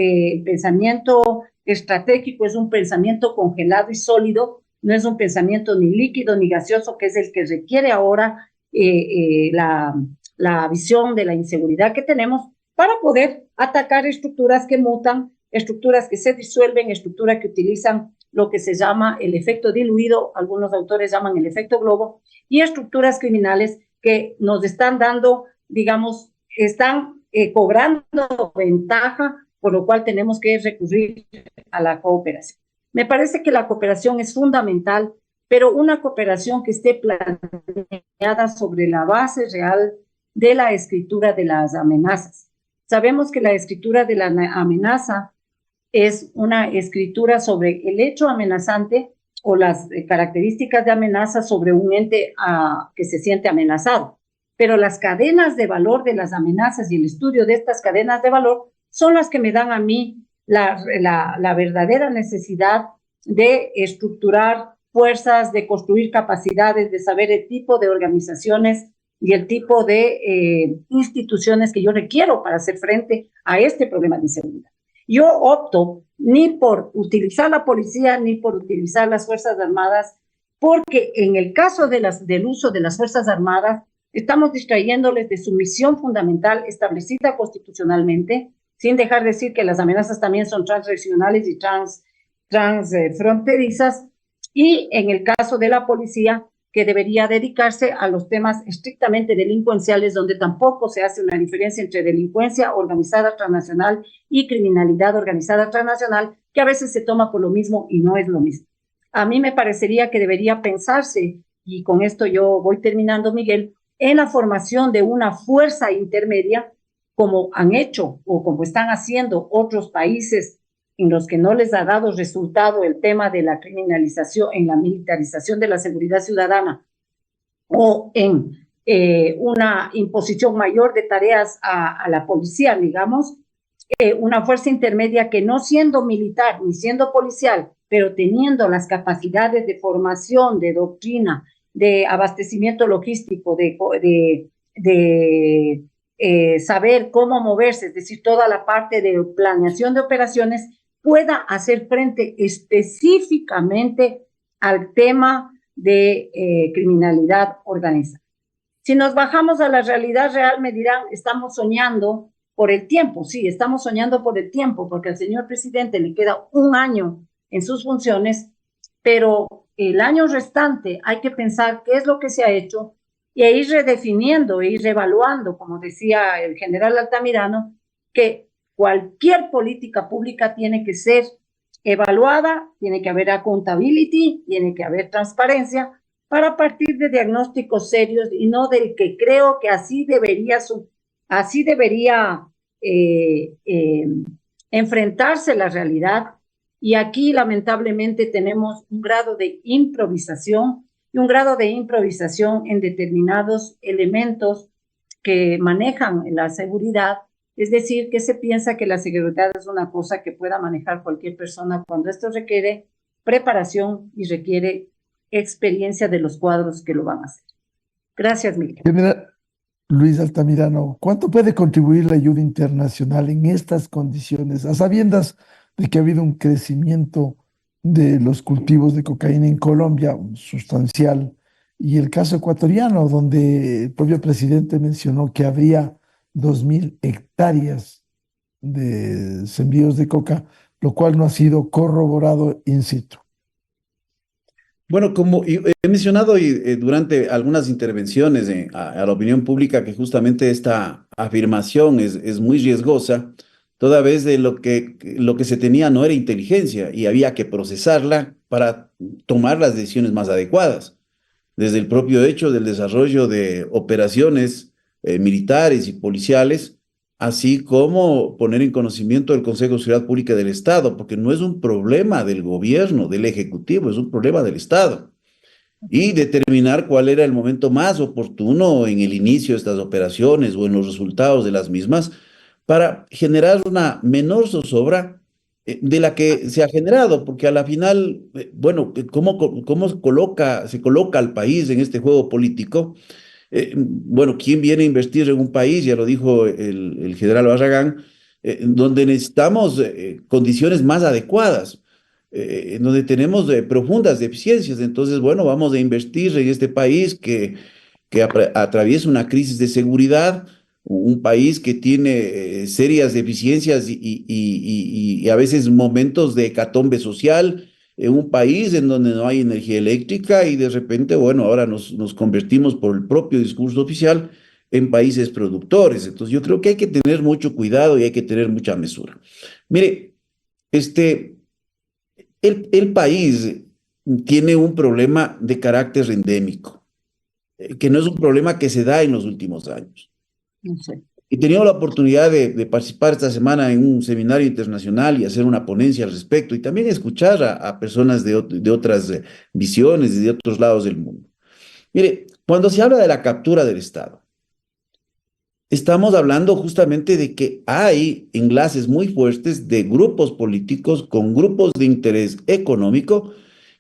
estratégico es un pensamiento congelado y sólido, no es un pensamiento ni líquido ni gaseoso, que es el que requiere ahora la visión de la inseguridad que tenemos para poder atacar estructuras que mutan, estructuras que se disuelven, estructuras que utilizan lo que se llama el efecto diluido, algunos autores llaman el efecto globo, y estructuras criminales que nos están dando, digamos, están cobrando ventaja, por lo cual tenemos que recurrir a la cooperación. Me parece que la cooperación es fundamental, pero una cooperación que esté planeada sobre la base real de la escritura de las amenazas. Sabemos que la escritura de la amenaza es una escritura sobre el hecho amenazante o las características de amenaza sobre un ente que se siente amenazado. Pero las cadenas de valor de las amenazas y el estudio de estas cadenas de valor son las que me dan a mí la verdadera necesidad de estructurar fuerzas, de construir capacidades, de saber el tipo de organizaciones y el tipo de instituciones que yo requiero para hacer frente a este problema de inseguridad. Yo opto ni por utilizar la policía ni por utilizar las Fuerzas Armadas, porque en el caso del uso de las Fuerzas Armadas, estamos distrayéndoles de su misión fundamental establecida constitucionalmente, sin dejar de decir que las amenazas también son transregionales y transfronterizas, y en el caso de la policía, que debería dedicarse a los temas estrictamente delincuenciales, donde tampoco se hace una diferencia entre delincuencia organizada transnacional y criminalidad organizada transnacional, que a veces se toma por lo mismo y no es lo mismo. A mí me parecería que debería pensarse, y con esto yo voy terminando, Miguel, en la formación de una fuerza intermedia, como han hecho o como están haciendo otros países en los que no les ha dado resultado el tema de la criminalización, en la militarización de la seguridad ciudadana o en una imposición mayor de tareas a la policía, digamos, una fuerza intermedia que no siendo militar ni siendo policial, pero teniendo las capacidades de formación, de doctrina, de abastecimiento logístico, de saber cómo moverse, es decir, toda la parte de planeación de operaciones, pueda hacer frente específicamente al tema de criminalidad organizada. Si nos bajamos a la realidad real, me dirán, estamos soñando por el tiempo. Sí, estamos soñando por el tiempo, porque al señor presidente le queda un año en sus funciones, pero el año restante hay que pensar qué es lo que se ha hecho y ir redefiniendo, ir reevaluando, como decía el general Altamirano, que cualquier política pública tiene que ser evaluada, tiene que haber accountability, tiene que haber transparencia para partir de diagnósticos serios y no del que creo que así debería Así debería enfrentarse la realidad. Y aquí, lamentablemente, tenemos un grado de improvisación y un grado de improvisación en determinados elementos que manejan la seguridad. Es decir, que se piensa que la seguridad es una cosa que pueda manejar cualquier persona cuando esto requiere preparación y requiere experiencia de los cuadros que lo van a hacer. Gracias, Miguel. General Luis Altamirano, ¿cuánto puede contribuir la ayuda internacional en estas condiciones, a sabiendas de que ha habido un crecimiento de los cultivos de cocaína en Colombia sustancial, y el caso ecuatoriano, donde el propio presidente mencionó que habría 2.000 hectáreas de sembríos de coca, lo cual no ha sido corroborado in situ? Bueno, como he mencionado durante algunas intervenciones a la opinión pública que justamente esta afirmación es muy riesgosa, toda vez de lo que se tenía no era inteligencia y había que procesarla para tomar las decisiones más adecuadas. Desde el propio hecho del desarrollo de operaciones militares y policiales, así como poner en conocimiento del Consejo de Seguridad Pública del Estado, porque no es un problema del gobierno, del Ejecutivo, es un problema del Estado. Y determinar cuál era el momento más oportuno en el inicio de estas operaciones o en los resultados de las mismas para generar una menor zozobra de la que se ha generado, porque a la final, bueno, ¿cómo se coloca al país en este juego político? Bueno, ¿quién viene a investir en un país? Ya lo dijo el general Barragán, donde necesitamos condiciones más adecuadas, en donde tenemos profundas deficiencias. Entonces, bueno, vamos a invertir en este país que atraviesa una crisis de seguridad, un país que tiene serias deficiencias y a veces momentos de hecatombe social, un país en donde no hay energía eléctrica y de repente, bueno, ahora nos convertimos por el propio discurso oficial en países productores. Entonces yo creo que hay que tener mucho cuidado y hay que tener mucha mesura. Mire, el país tiene un problema de carácter endémico, que no es un problema que se da en los últimos años. No sé. He tenido la oportunidad de participar esta semana en un seminario internacional y hacer una ponencia al respecto y también escuchar a personas de otras visiones y de otros lados del mundo. Mire, cuando se habla de la captura del Estado, estamos hablando justamente de que hay enlaces muy fuertes de grupos políticos con grupos de interés económico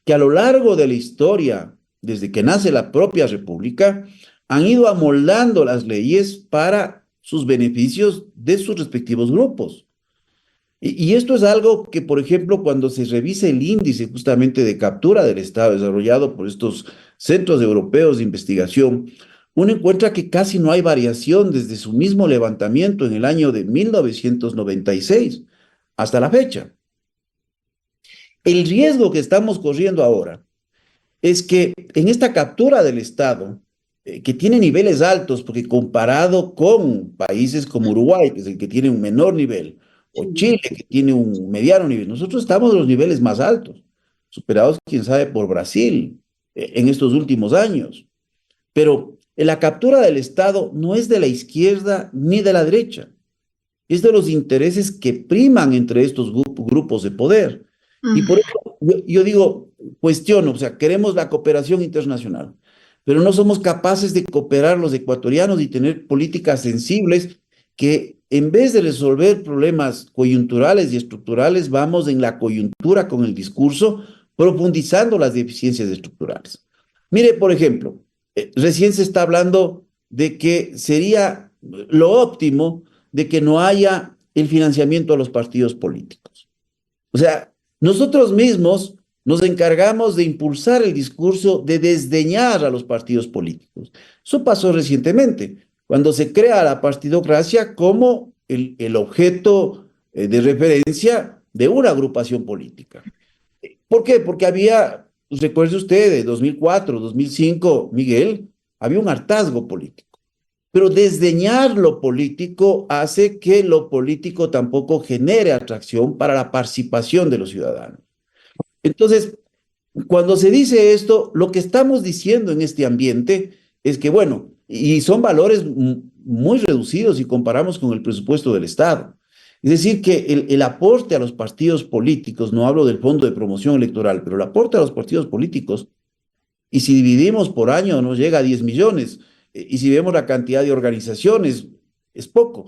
que a lo largo de la historia, desde que nace la propia República, han ido amoldando las leyes para sus beneficios de sus respectivos grupos. Y esto es algo que, por ejemplo, cuando se revisa el índice justamente de captura del Estado desarrollado por estos centros europeos de investigación, uno encuentra que casi no hay variación desde su mismo levantamiento en el año de 1996 hasta la fecha. El riesgo que estamos corriendo ahora es que en esta captura del Estado, que tiene niveles altos, porque comparado con países como Uruguay, que es el que tiene un menor nivel, o Chile, que tiene un mediano nivel, nosotros estamos en los niveles más altos, superados, quién sabe, por Brasil en estos últimos años. Pero la captura del Estado no es de la izquierda ni de la derecha, es de los intereses que priman entre estos grupos de poder. Y por eso yo digo, cuestiono, o sea, queremos la cooperación internacional, pero no somos capaces de cooperar los ecuatorianos y tener políticas sensibles que en vez de resolver problemas coyunturales y estructurales, vamos en la coyuntura con el discurso, profundizando las deficiencias estructurales. Mire, por ejemplo, recién se está hablando de que sería lo óptimo de que no haya el financiamiento a los partidos políticos. O sea, nosotros mismos nos encargamos de impulsar el discurso de desdeñar a los partidos políticos. Eso pasó recientemente, cuando se crea la partidocracia como el objeto de referencia de una agrupación política. ¿Por qué? Porque había, recuerde usted, de 2004, 2005, Miguel, había un hartazgo político. Pero desdeñar lo político hace que lo político tampoco genere atracción para la participación de los ciudadanos. Entonces, cuando se dice esto, lo que estamos diciendo en este ambiente es que, bueno, y son valores muy reducidos si comparamos con el presupuesto del Estado. Es decir, que el aporte a los partidos políticos, no hablo del Fondo de Promoción Electoral, pero el aporte a los partidos políticos, y si dividimos por año nos llega a 10 millones, y si vemos la cantidad de organizaciones, es poco.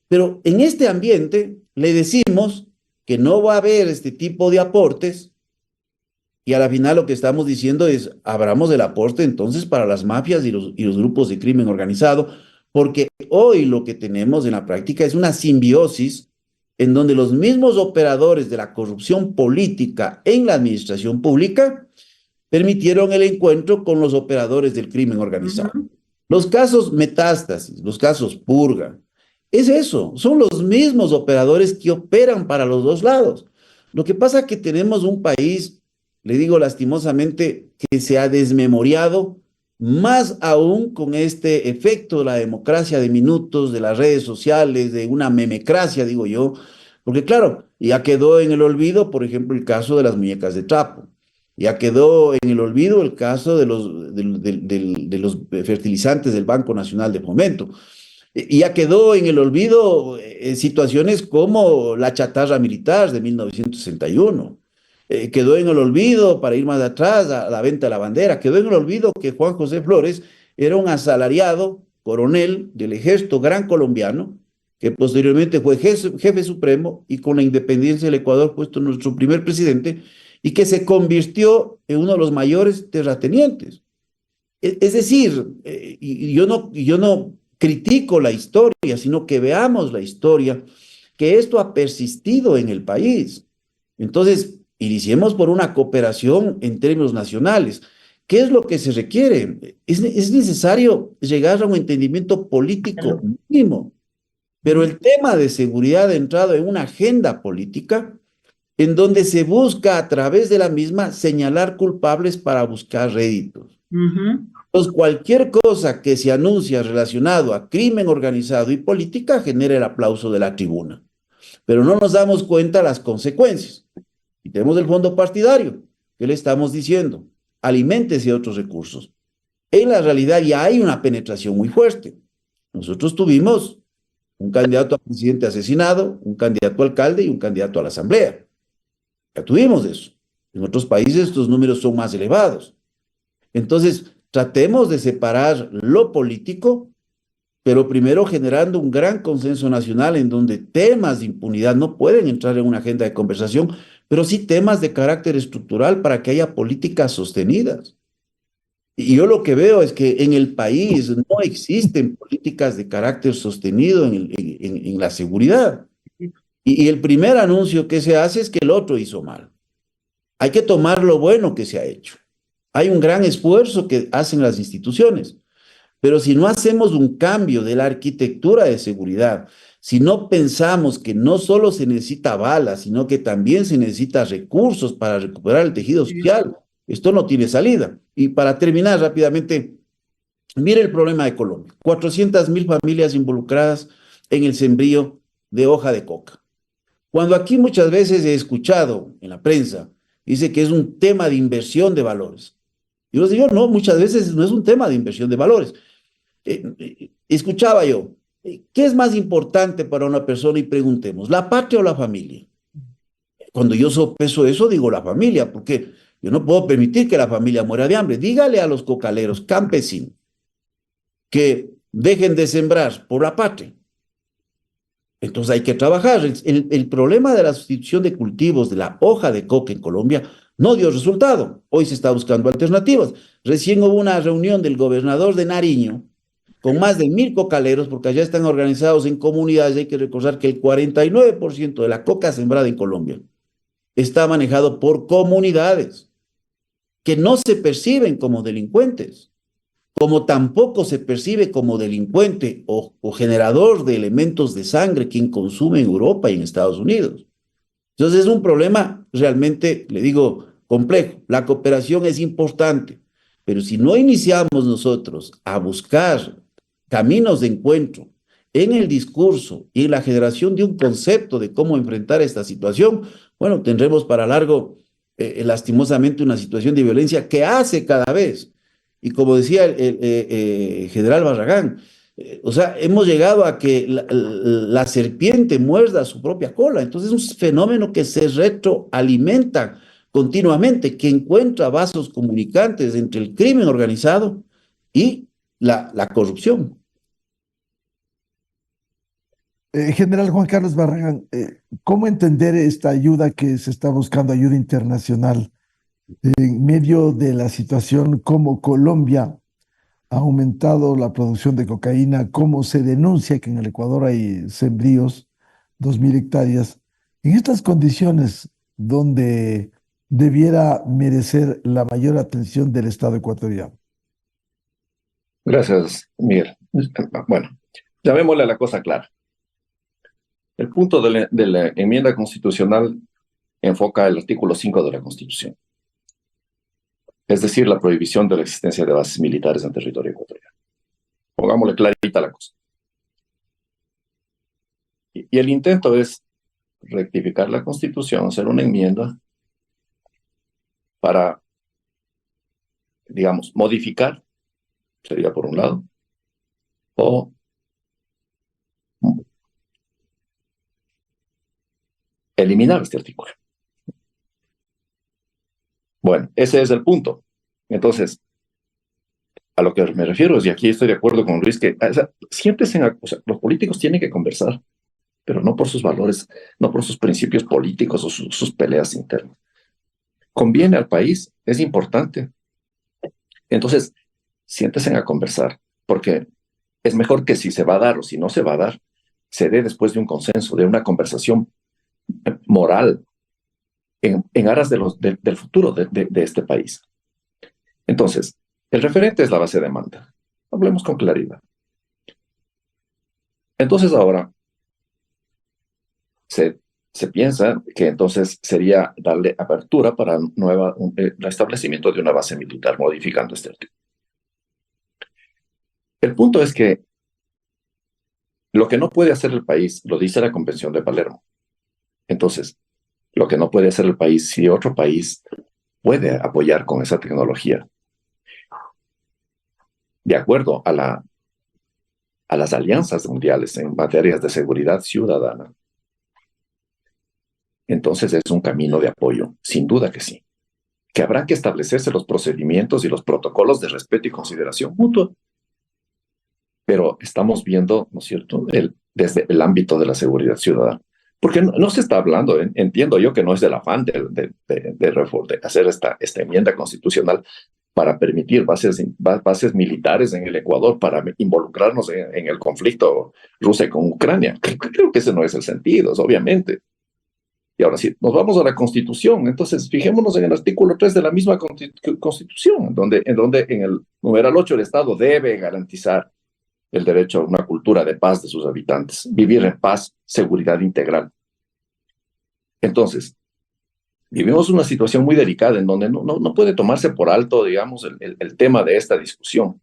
Pero en este ambiente le decimos que no va a haber este tipo de aportes, y a la final lo que estamos diciendo es, abramos el aporte entonces para las mafias y los grupos de crimen organizado, porque hoy lo que tenemos en la práctica es una simbiosis en donde los mismos operadores de la corrupción política en la administración pública permitieron el encuentro con los operadores del crimen organizado. Los casos Metástasis, los casos Purga, es eso, son los mismos operadores que operan para los dos lados. Lo que pasa es que tenemos un país, le digo lastimosamente, que se ha desmemoriado, más aún con este efecto de la democracia de minutos, de las redes sociales, de una memecracia, digo yo, porque claro, ya quedó en el olvido, por ejemplo, el caso de las muñecas de trapo, ya quedó en el olvido el caso de los fertilizantes del Banco Nacional de Fomento, y ya quedó en el olvido situaciones como la chatarra militar de 1961. Quedó en el olvido, para ir más atrás, a la venta de la bandera, quedó en el olvido que Juan José Flores era un asalariado coronel del ejército gran colombiano, que posteriormente fue jefe supremo y con la independencia del Ecuador puesto nuestro primer presidente, y que se convirtió en uno de los mayores terratenientes. Es decir, yo no critico la historia, sino que veamos la historia, que esto ha persistido en el país. Entonces, iniciemos por una cooperación en términos nacionales. ¿Qué es lo que se requiere? Es necesario llegar a un entendimiento político mínimo, pero el tema de seguridad ha entrado en una agenda política en donde se busca a través de la misma señalar culpables para buscar réditos. Entonces, cualquier cosa que se anuncia relacionado a crimen organizado y política genera el aplauso de la tribuna, pero no nos damos cuenta de las consecuencias. Y tenemos el fondo partidario, ¿qué le estamos diciendo? Aliméntese de otros recursos. En la realidad ya hay una penetración muy fuerte. Nosotros tuvimos un candidato a presidente asesinado, un candidato a alcalde y un candidato a la asamblea. Ya tuvimos eso. En otros países estos números son más elevados. Entonces, tratemos de separar lo político, pero primero generando un gran consenso nacional en donde temas de impunidad no pueden entrar en una agenda de conversación, pero sí temas de carácter estructural para que haya políticas sostenidas. Y yo lo que veo es que en el país no existen políticas de carácter sostenido en la seguridad. Y el primer anuncio que se hace es que el otro hizo mal. Hay que tomar lo bueno que se ha hecho. Hay un gran esfuerzo que hacen las instituciones, pero si no hacemos un cambio de la arquitectura de seguridad, si no pensamos que no solo se necesita balas, sino que también se necesita recursos para recuperar el tejido social, esto no tiene salida. Y para terminar rápidamente, mire el problema de Colombia. 400.000 familias involucradas en el sembrío de hoja de coca. Cuando aquí muchas veces he escuchado en la prensa, dice que es un tema de inversión de valores. Yo les digo, no, muchas veces no es un tema de inversión de valores. Escuchaba yo, ¿qué es más importante para una persona? Y preguntemos, ¿la patria o la familia? Cuando yo sopeso eso, digo la familia, porque yo no puedo permitir que la familia muera de hambre. Dígale a los cocaleros, campesinos, que dejen de sembrar por la patria. Entonces hay que trabajar. El problema de la sustitución de cultivos de la hoja de coca en Colombia no dio resultado. Hoy se está buscando alternativas. Recién hubo una reunión del gobernador de Nariño con más de 1.000 cocaleros, porque allá están organizados en comunidades. Hay que recordar que el 49% de la coca sembrada en Colombia está manejado por comunidades que no se perciben como delincuentes, como tampoco se percibe como delincuente o generador de elementos de sangre quien consume en Europa y en Estados Unidos. Entonces es un problema realmente, le digo, complejo. La cooperación es importante, pero si no iniciamos nosotros a buscar caminos de encuentro en el discurso y en la generación de un concepto de cómo enfrentar esta situación, bueno, tendremos para largo, lastimosamente, una situación de violencia que hace cada vez. Y como decía el general Barragán, O sea, hemos llegado a que la serpiente muerda su propia cola. Entonces es un fenómeno que se retroalimenta continuamente, que encuentra vasos comunicantes entre el crimen organizado y la corrupción. General Juan Carlos Barragán, ¿cómo entender esta ayuda que se está buscando, ayuda internacional, en medio de la situación como Colombia ha aumentado la producción de cocaína, cómo se denuncia que en el Ecuador hay sembríos, 2.000 hectáreas, en estas condiciones donde debiera merecer la mayor atención del Estado ecuatoriano? Gracias, Miguel. Bueno, llamémosle a la cosa clara. El punto de la enmienda constitucional enfoca el artículo 5 de la Constitución, es decir, la prohibición de la existencia de bases militares en territorio ecuatoriano. Pongámosle clarita la cosa. Y el intento es rectificar la Constitución, hacer una enmienda para, digamos, modificar, sería por un lado, o eliminar este artículo. Bueno, ese es el punto. Entonces, a lo que me refiero es, y aquí estoy de acuerdo con Luis, que o sea, los políticos tienen que conversar, pero no por sus valores, no por sus principios políticos o sus peleas internas. Conviene al país, es importante. Entonces, siéntese a conversar, porque es mejor que si se va a dar o si no se va a dar, se dé después de un consenso, de una conversación moral, en aras del futuro de este país. Entonces, el referente es la base de demanda. Hablemos con claridad. Entonces ahora se piensa que entonces sería darle apertura para el establecimiento de una base militar, modificando este artículo. El punto es que lo que no puede hacer el país, lo dice la Convención de Palermo. Entonces, lo que no puede hacer el país, si otro país puede apoyar con esa tecnología, de acuerdo a las alianzas mundiales en materias de seguridad ciudadana, entonces es un camino de apoyo, sin duda que sí. Que habrá que establecerse los procedimientos y los protocolos de respeto y consideración mutua. Pero estamos viendo, ¿no es cierto?, desde el ámbito de la seguridad ciudadana. Porque no se está hablando, entiendo yo que no es del afán de hacer esta enmienda constitucional para permitir bases militares en el Ecuador, para involucrarnos en el conflicto Rusia con Ucrania. Creo que ese no es el sentido, obviamente. Y ahora sí, nos vamos a la Constitución. Entonces, fijémonos en el artículo 3 de la misma Constitución, en donde en el numeral 8 el Estado debe garantizar el derecho a una cultura de paz de sus habitantes, vivir en paz, seguridad integral. Entonces, vivimos una situación muy delicada en donde no puede tomarse por alto, digamos, el tema de esta discusión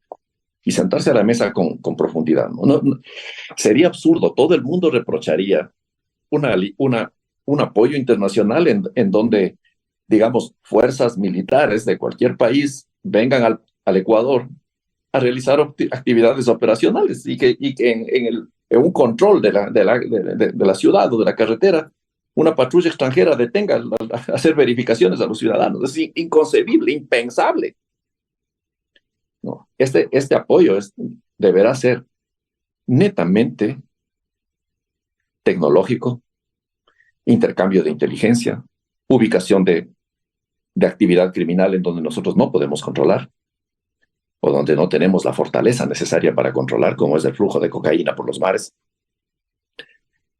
y sentarse a la mesa con profundidad. Sería absurdo, todo el mundo reprocharía un apoyo internacional en donde, digamos, fuerzas militares de cualquier país vengan al Ecuador a realizar actividades operacionales y que en un control de la ciudad o de la carretera, una patrulla extranjera detenga a hacer verificaciones a los ciudadanos. Es inconcebible, impensable. No, este apoyo deberá ser netamente tecnológico, intercambio de inteligencia, ubicación de actividad criminal en donde nosotros no podemos controlar, o donde no tenemos la fortaleza necesaria para controlar, como es el flujo de cocaína por los mares.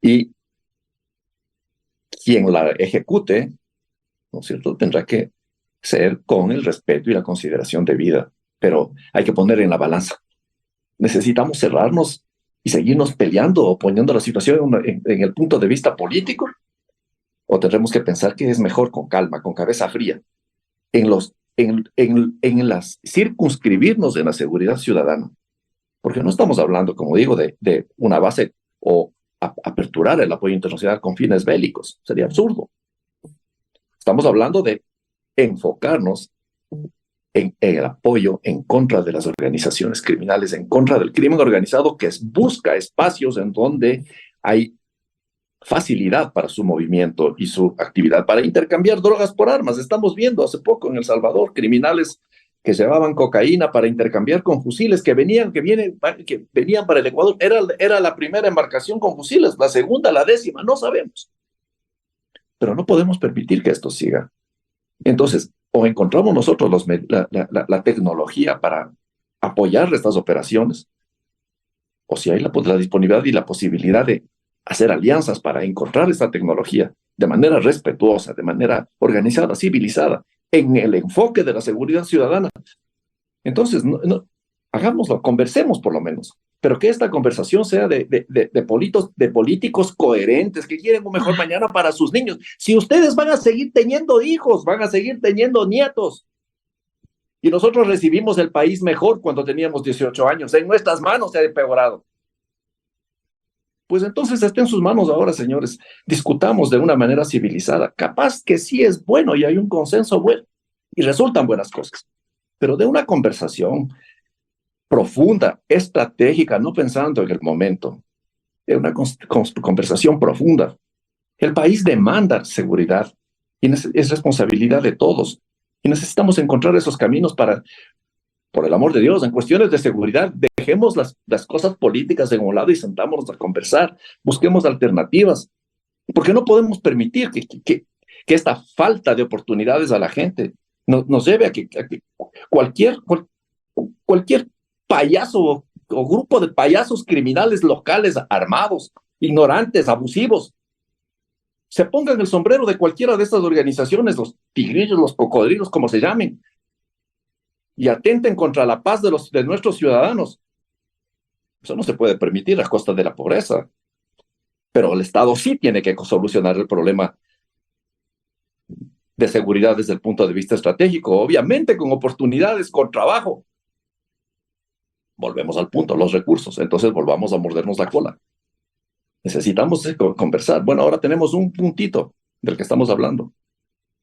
Y quien la ejecute, ¿no es cierto?, tendrá que ser con el respeto y la consideración debida, pero hay que poner en la balanza. ¿Necesitamos cerrarnos y seguirnos peleando o poniendo la situación en el punto de vista político? ¿O tendremos que pensar que es mejor con calma, con cabeza fría, circunscribirnos en la seguridad ciudadana? Porque no estamos hablando, como digo, de una base o aperturar el apoyo internacional con fines bélicos. Sería absurdo. Estamos hablando de enfocarnos en el apoyo en contra de las organizaciones criminales, en contra del crimen organizado que busca espacios en donde hay facilidad para su movimiento y su actividad, para intercambiar drogas por armas. Estamos viendo hace poco en El Salvador criminales que llevaban cocaína para intercambiar con fusiles que venían para el Ecuador. Era la primera embarcación con fusiles, la segunda, la décima, no sabemos. Pero no podemos permitir que esto siga. Entonces, o encontramos nosotros la tecnología para apoyar estas operaciones, o si hay la disponibilidad y la posibilidad de hacer alianzas para encontrar esta tecnología de manera respetuosa, de manera organizada, civilizada, en el enfoque de la seguridad ciudadana. Entonces, hagámoslo, conversemos por lo menos, pero que esta conversación sea de políticos coherentes que quieren un mejor mañana para sus niños. Si ustedes van a seguir teniendo hijos, van a seguir teniendo nietos, y nosotros recibimos el país mejor cuando teníamos 18 años, en nuestras manos se ha empeorado. Pues entonces está en sus manos ahora, señores. Discutamos de una manera civilizada. Capaz que sí es bueno y hay un consenso bueno y resultan buenas cosas. Pero de una conversación profunda, estratégica, no pensando en el momento, de una conversación profunda. El país demanda seguridad y es responsabilidad de todos. Y necesitamos encontrar esos caminos para, por el amor de Dios, en cuestiones de seguridad, dejemos las cosas políticas de un lado y sentámonos a conversar, busquemos alternativas, porque no podemos permitir que esta falta de oportunidades a la gente nos lleve a que cualquier payaso o grupo de payasos criminales locales armados, ignorantes, abusivos, se pongan el sombrero de cualquiera de estas organizaciones, los tigrillos, los cocodrilos, como se llamen, y atenten contra la paz de nuestros ciudadanos. Eso no se puede permitir a costa de la pobreza. Pero el Estado sí tiene que solucionar el problema de seguridad desde el punto de vista estratégico, obviamente con oportunidades, con trabajo. Volvemos al punto, los recursos. Entonces volvamos a mordernos la cola. Necesitamos conversar. Bueno, ahora tenemos un puntito del que estamos hablando,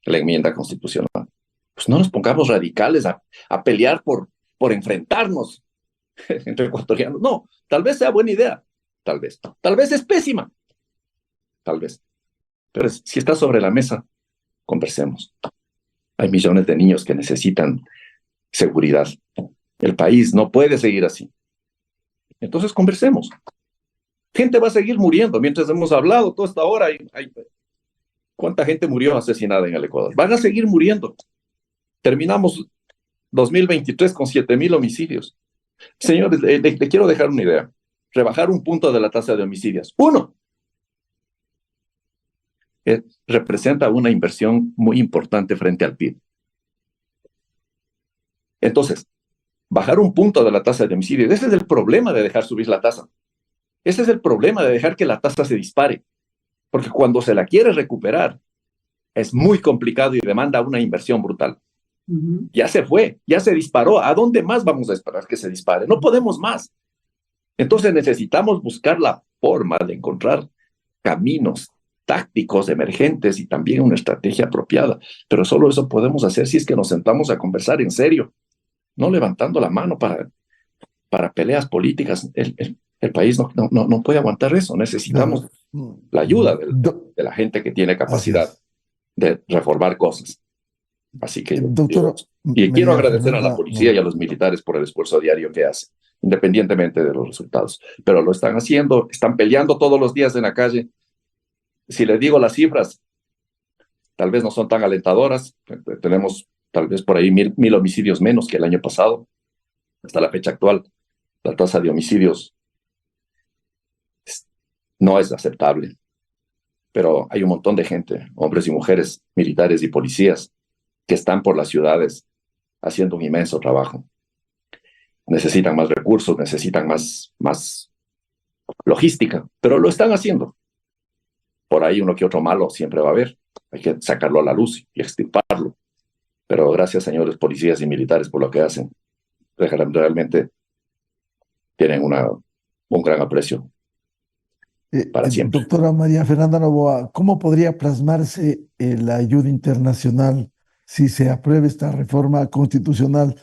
la enmienda constitucional. Pues no nos pongamos radicales a pelear por enfrentarnos entre ecuatorianos. No, tal vez sea buena idea, tal vez es pésima, tal vez. Pero si está sobre la mesa, conversemos. Hay millones de niños que necesitan seguridad. El país no puede seguir así. Entonces conversemos. Gente va a seguir muriendo mientras hemos hablado toda esta hora. ¿Cuánta gente murió asesinada en el Ecuador? Van a seguir muriendo. Terminamos 2023 con 7,000 homicidios. Señores, le quiero dejar una idea. Rebajar un punto de la tasa de homicidios. 1. Representa una inversión muy importante frente al PIB. Entonces, bajar un punto de la tasa de homicidios, ese es el problema de dejar subir la tasa. Ese es el problema de dejar que la tasa se dispare. Porque cuando se la quiere recuperar, es muy complicado y demanda una inversión brutal. Ya se fue, ya se disparó. ¿A dónde más vamos a esperar que se dispare? No podemos más. Entonces necesitamos buscar la forma de encontrar caminos tácticos, emergentes y también una estrategia apropiada. Pero solo eso podemos hacer si es que nos sentamos a conversar en serio, no levantando la mano para peleas políticas. El país no puede aguantar eso. Necesitamos la ayuda de la gente que tiene capacidad de reformar cosas. Así que quiero agradecer a la policía y a los militares por el esfuerzo diario que hacen, independientemente de los resultados. Pero lo están haciendo, están peleando todos los días en la calle. Si les digo las cifras, tal vez no son tan alentadoras. Tenemos tal vez por ahí 1,000 homicidios menos que el año pasado. Hasta la fecha actual, la tasa de homicidios no es aceptable. Pero hay un montón de gente, hombres y mujeres, militares y policías, que están por las ciudades haciendo un inmenso trabajo. Necesitan más recursos, necesitan más logística, pero lo están haciendo. Por ahí uno que otro malo siempre va a haber. Hay que sacarlo a la luz y extirparlo. Pero gracias, señores policías y militares, por lo que hacen. Realmente tienen un gran aprecio para siempre. Doctora María Fernanda Noboa, ¿cómo podría plasmarse la ayuda internacional si se aprueba esta reforma constitucional.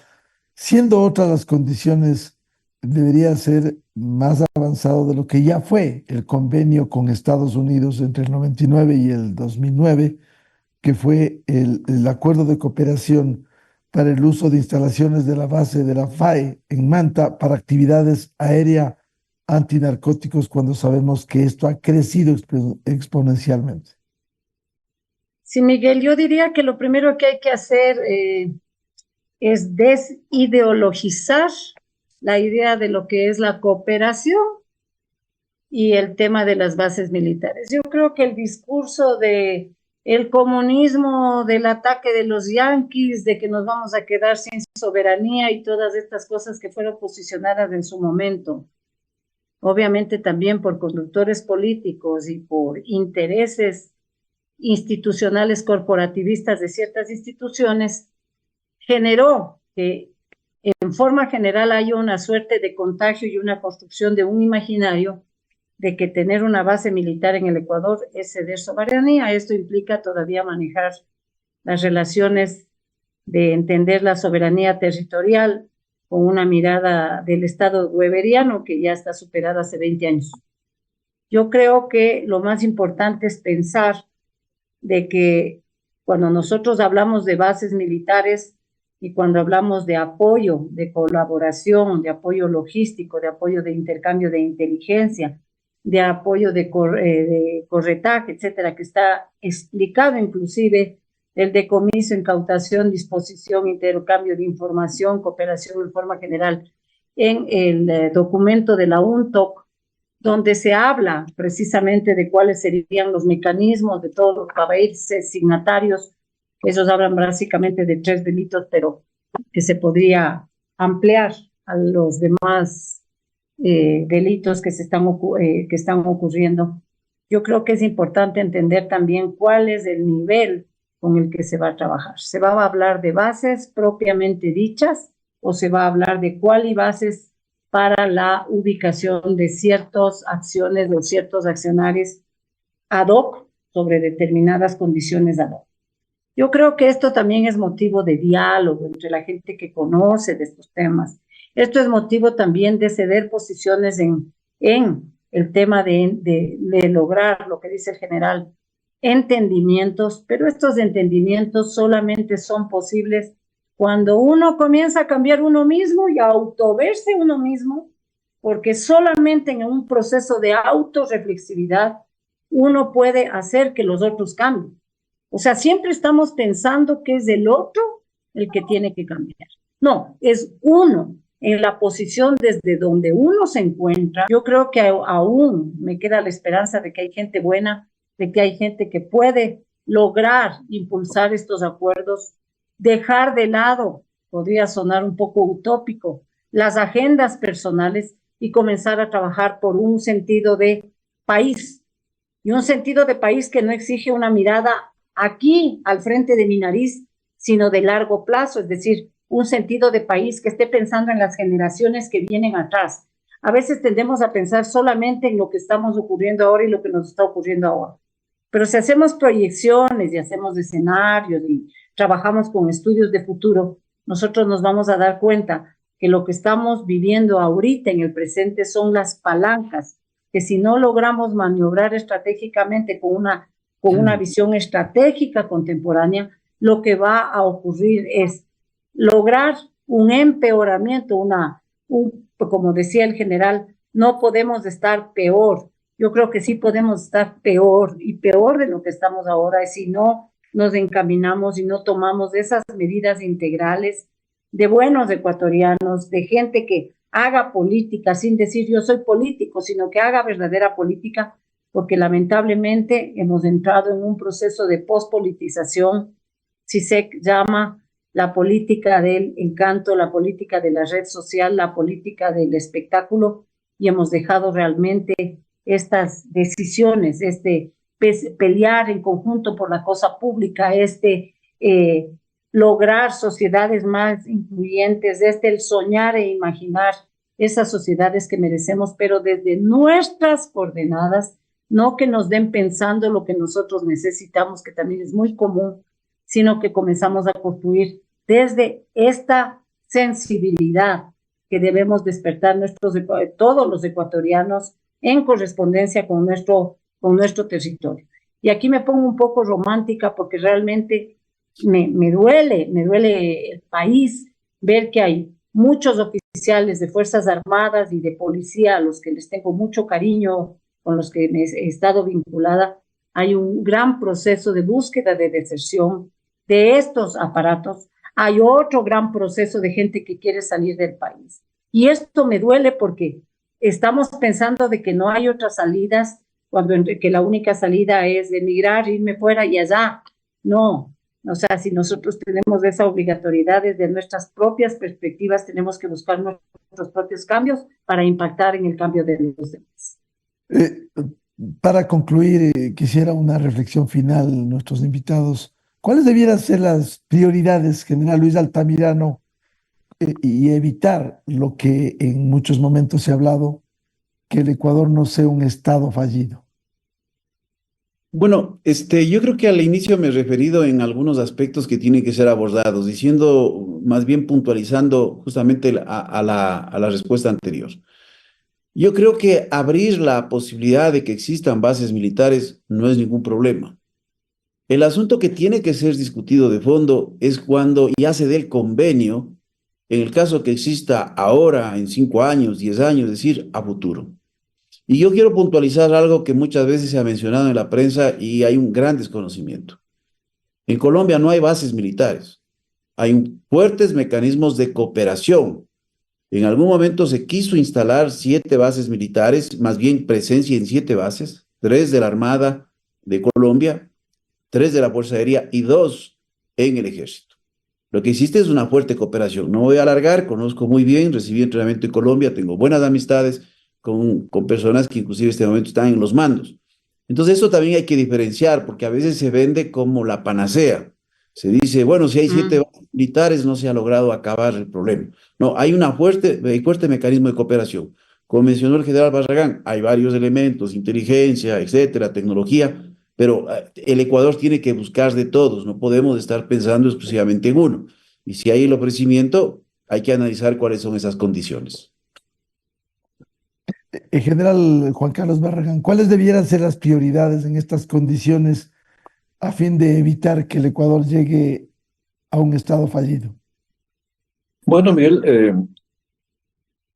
Siendo otras las condiciones, debería ser más avanzado de lo que ya fue el convenio con Estados Unidos entre el 99 y el 2009, que fue el acuerdo de cooperación para el uso de instalaciones de la base de la FAE en Manta para actividades aéreas antinarcóticos, cuando sabemos que esto ha crecido exponencialmente. Sí, Miguel, yo diría que lo primero que hay que hacer es desideologizar la idea de lo que es la cooperación y el tema de las bases militares. Yo creo que el discurso de el comunismo, del ataque de los yanquis, de que nos vamos a quedar sin soberanía y todas estas cosas que fueron posicionadas en su momento, obviamente también por conductores políticos y por intereses institucionales corporativistas de ciertas instituciones, generó que en forma general haya una suerte de contagio y una construcción de un imaginario de que tener una base militar en el Ecuador es ceder soberanía. Esto implica todavía manejar las relaciones de entender la soberanía territorial con una mirada del Estado weberiano que ya está superada hace 20 años. Yo creo que lo más importante es pensar de que cuando nosotros hablamos de bases militares y cuando hablamos de apoyo, de colaboración, de apoyo logístico, de apoyo de intercambio de inteligencia, de apoyo de corretaje, etcétera, que está explicado inclusive el decomiso, incautación, disposición, intercambio de información, cooperación en forma general, en el documento de la UNTOC, donde se habla precisamente de cuáles serían los mecanismos de todos los países signatarios. Ellos hablan básicamente de 3 delitos, pero que se podría ampliar a los demás delitos que están ocurriendo. Yo creo que es importante entender también cuál es el nivel con el que se va a trabajar. ¿Se va a hablar de bases propiamente dichas o se va a hablar de cualibases para la ubicación de ciertas acciones o ciertos accionarios ad hoc sobre determinadas condiciones ad hoc? Yo creo que esto también es motivo de diálogo entre la gente que conoce de estos temas. Esto es motivo también de ceder posiciones en el tema de lograr lo que dice el general, entendimientos, pero estos entendimientos solamente son posibles cuando uno comienza a cambiar uno mismo y a autoverse uno mismo, porque solamente en un proceso de autorreflexividad uno puede hacer que los otros cambien. O sea, siempre estamos pensando que es el otro el que tiene que cambiar. No, es uno en la posición desde donde uno se encuentra. Yo creo que aún me queda la esperanza de que hay gente buena, de que hay gente que puede lograr impulsar estos acuerdos, dejar de lado, podría sonar un poco utópico, las agendas personales y comenzar a trabajar por un sentido de país, y un sentido de país que no exige una mirada aquí al frente de mi nariz, sino de largo plazo, es decir, un sentido de país que esté pensando en las generaciones que vienen atrás. A veces tendemos a pensar solamente en lo que estamos ocurriendo ahora y lo que nos está ocurriendo ahora. Pero si hacemos proyecciones y hacemos escenarios y trabajamos con estudios de futuro, nosotros nos vamos a dar cuenta que lo que estamos viviendo ahorita en el presente son las palancas, que si no logramos maniobrar estratégicamente con una visión estratégica contemporánea, lo que va a ocurrir es lograr un empeoramiento, como decía el general, no podemos estar peor. Yo creo que sí podemos estar peor y peor de lo que estamos ahora, y si no nos encaminamos y no tomamos esas medidas integrales de buenos ecuatorianos, de gente que haga política sin decir yo soy político, sino que haga verdadera política, porque lamentablemente hemos entrado en un proceso de pospolitización, si se llama la política del encanto, la política de la red social, la política del espectáculo, y hemos dejado realmente estas decisiones, pelear en conjunto por la cosa pública, lograr sociedades más incluyentes, el soñar e imaginar esas sociedades que merecemos, pero desde nuestras coordenadas, no que nos den pensando lo que nosotros necesitamos, que también es muy común, sino que comenzamos a construir desde esta sensibilidad que debemos despertar todos los ecuatorianos en correspondencia con nuestro territorio. Y aquí me pongo un poco romántica porque realmente me duele el país ver que hay muchos oficiales de Fuerzas Armadas y de policía a los que les tengo mucho cariño, con los que me he estado vinculada. Hay un gran proceso de búsqueda de deserción de estos aparatos. Hay otro gran proceso de gente que quiere salir del país. Y esto me duele porque estamos pensando de que no hay otras salidas, cuando que la única salida es emigrar, irme fuera y allá. No. O sea, si nosotros tenemos esa obligatoriedad desde nuestras propias perspectivas, tenemos que buscar nuestros propios cambios para impactar en el cambio de los demás. Para concluir, quisiera una reflexión final, nuestros invitados. ¿Cuáles debieran ser las prioridades, general Luis Altamirano, y evitar lo que en muchos momentos se ha hablado, que el Ecuador no sea un Estado fallido? Bueno, yo creo que al inicio me he referido en algunos aspectos que tienen que ser abordados, diciendo, más bien puntualizando justamente a la respuesta anterior. Yo creo que abrir la posibilidad de que existan bases militares no es ningún problema. El asunto que tiene que ser discutido de fondo es cuando ya se dé el convenio, en el caso que exista ahora, en 5 años, 10 años, es decir, a futuro. Y yo quiero puntualizar algo que muchas veces se ha mencionado en la prensa y hay un gran desconocimiento. En Colombia no hay bases militares, hay fuertes mecanismos de cooperación. En algún momento se quiso instalar 7 bases militares, más bien presencia en 7 bases, 3 de la Armada de Colombia, 3 de la Fuerza Aérea y 2 en el Ejército. Lo que existe es una fuerte cooperación. No voy a alargar, conozco muy bien, recibí entrenamiento en Colombia, tengo buenas amistades con personas que inclusive en este momento están en los mandos. Entonces eso también hay que diferenciar, porque a veces se vende como la panacea. Se dice, bueno, si hay 7 bases militares no se ha logrado acabar el problema. No, hay fuerte mecanismo de cooperación. Como mencionó el general Barragán, hay varios elementos, inteligencia, etcétera, tecnología, pero el Ecuador tiene que buscar de todos, no podemos estar pensando exclusivamente en uno. Y si hay el ofrecimiento, hay que analizar cuáles son esas condiciones. En general, Juan Carlos Barragán, ¿cuáles debieran ser las prioridades en estas condiciones a fin de evitar que el Ecuador llegue a un Estado fallido? Bueno, Miguel,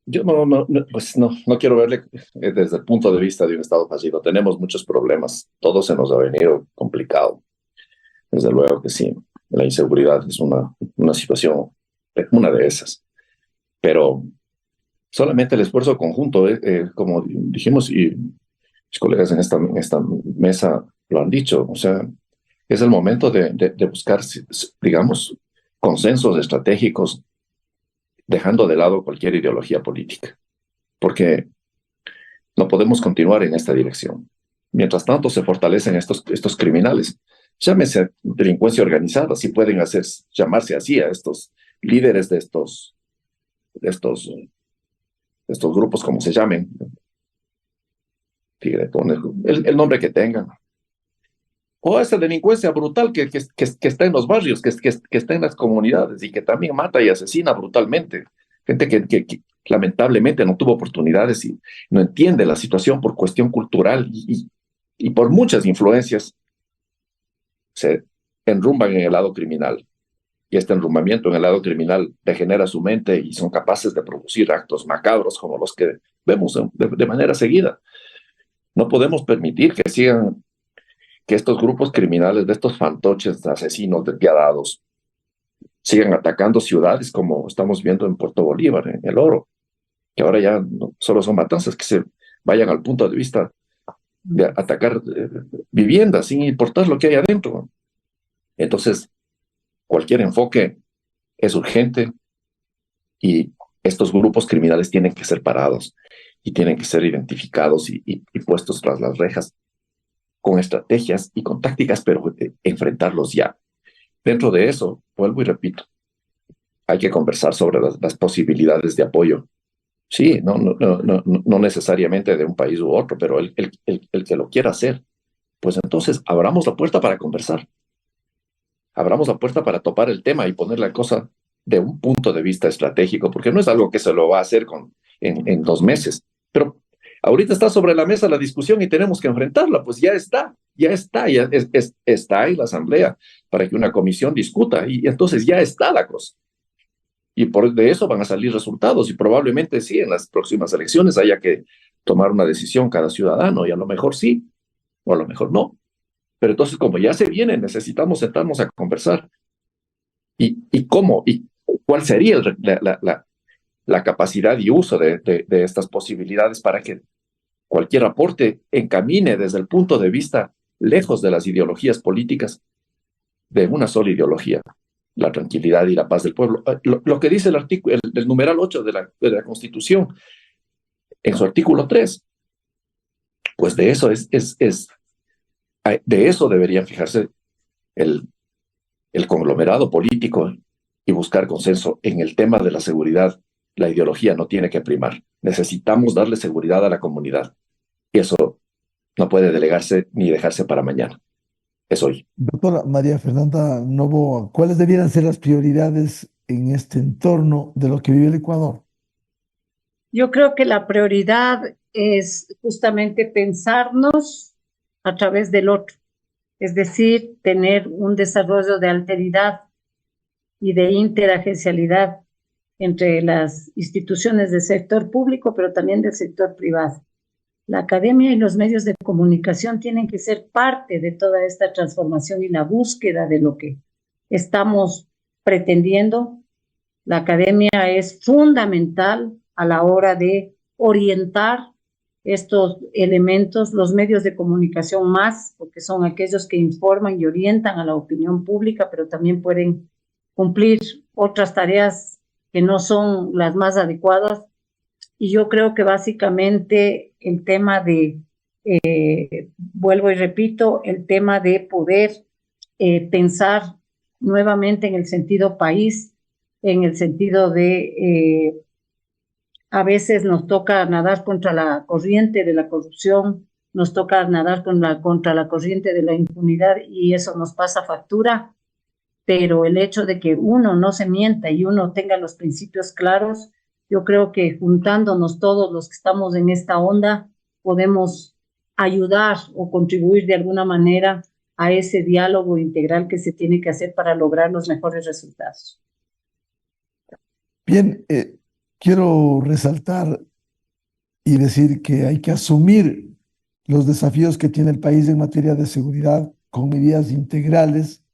yo no quiero verle desde el punto de vista de un Estado fallido. Tenemos muchos problemas, todo se nos ha venido complicado. Desde luego que sí, la inseguridad es una situación, una de esas. Pero solamente el esfuerzo conjunto, como dijimos, y mis colegas en esta mesa lo han dicho, o sea, es el momento de buscar, digamos, consensos estratégicos, dejando de lado cualquier ideología política, porque no podemos continuar en esta dirección. Mientras tanto, se fortalecen estos criminales. Llámese delincuencia organizada, si pueden llamarse así a estos líderes de estos grupos, como se llamen, el nombre que tengan. O esa delincuencia brutal que está en los barrios, que está en las comunidades y que también mata y asesina brutalmente. Gente que lamentablemente no tuvo oportunidades y no entiende la situación por cuestión cultural y por muchas influencias se enrumban en el lado criminal. Y este enrumbamiento en el lado criminal degenera su mente y son capaces de producir actos macabros como los que vemos de manera seguida. No podemos permitir que estos grupos criminales, de estos fantoches asesinos despiadados, sigan atacando ciudades como estamos viendo en Puerto Bolívar, en El Oro, que ahora ya no solo son matanzas, que se vayan al punto de vista de atacar viviendas sin importar lo que hay adentro. Entonces, cualquier enfoque es urgente y estos grupos criminales tienen que ser parados y tienen que ser identificados y puestos tras las rejas con estrategias y con tácticas, pero enfrentarlos ya. Dentro de eso, vuelvo y repito, hay que conversar sobre las posibilidades de apoyo. Sí, no necesariamente de un país u otro, pero el que lo quiera hacer, pues entonces abramos la puerta para conversar. abramos la puerta para topar el tema y poner la cosa de un punto de vista estratégico, porque no es algo que se lo va a hacer en 2 meses. Pero ahorita está sobre la mesa la discusión y tenemos que enfrentarla, pues ya está en la Asamblea para que una comisión discuta y entonces ya está la cosa. Y de eso van a salir resultados y probablemente sí, en las próximas elecciones haya que tomar una decisión cada ciudadano y a lo mejor sí, o a lo mejor no. Pero entonces, como ya se viene, necesitamos sentarnos a conversar. ¿Y cómo? ¿Y cuál sería la capacidad y uso de estas posibilidades para que cualquier aporte encamine desde el punto de vista lejos de las ideologías políticas, de una sola ideología, la tranquilidad y la paz del pueblo? Lo que dice el numeral 8 de la Constitución, en su artículo 3, pues de eso de eso deberían fijarse el conglomerado político y buscar consenso en el tema de la seguridad. La ideología no tiene que primar. Necesitamos darle seguridad a la comunidad. Y eso no puede delegarse ni dejarse para mañana. Es hoy. Doctora María Fernanda Novoa, ¿cuáles debieran ser las prioridades en este entorno de lo que vive el Ecuador? Yo creo que la prioridad es justamente pensarnos a través del otro, es decir, tener un desarrollo de alteridad y de interagencialidad entre las instituciones del sector público, pero también del sector privado. La academia y los medios de comunicación tienen que ser parte de toda esta transformación y la búsqueda de lo que estamos pretendiendo. La academia es fundamental a la hora de orientar estos elementos, los medios de comunicación más, porque son aquellos que informan y orientan a la opinión pública, pero también pueden cumplir otras tareas que no son las más adecuadas. Y yo creo que básicamente el tema de, vuelvo y repito, el tema de poder pensar nuevamente en el sentido país, en el sentido de a veces nos toca nadar contra la corriente de la corrupción, nos toca nadar contra la corriente de la impunidad y eso nos pasa factura, pero el hecho de que uno no se mienta y uno tenga los principios claros, yo creo que juntándonos todos los que estamos en esta onda, podemos ayudar o contribuir de alguna manera a ese diálogo integral que se tiene que hacer para lograr los mejores resultados. Bien, quiero resaltar y decir que hay que asumir los desafíos que tiene el país en materia de seguridad con medidas integrales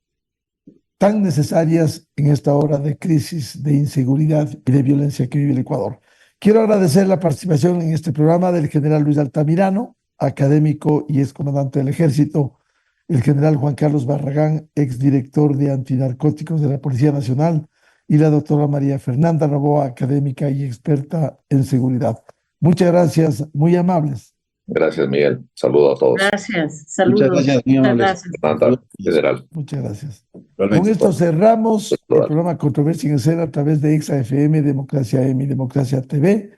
tan necesarias en esta hora de crisis, de inseguridad y de violencia que vive el Ecuador. Quiero agradecer la participación en este programa del general Luis Altamirano, académico y excomandante del Ejército, el general Juan Carlos Barragán, exdirector de antinarcóticos de la Policía Nacional, y la doctora María Fernanda Novoa, académica y experta en seguridad. Muchas gracias, muy amables. Gracias, Miguel. Saludo a todos. Gracias, saludos. Muchas gracias, muy amables. Gracias. Fernanda, Federal. Muchas gracias. Realmente. Con esto cerramos el programa Controversia en Escena a través de EXA-FM, Democracia M y Democracia TV.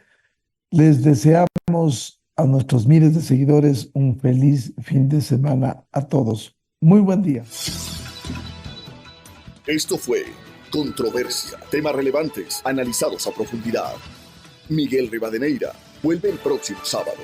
Les deseamos a nuestros miles de seguidores un feliz fin de semana a todos. Muy buen día. Esto fue Controversia, temas relevantes analizados a profundidad. Miguel Rivadeneira vuelve el próximo sábado.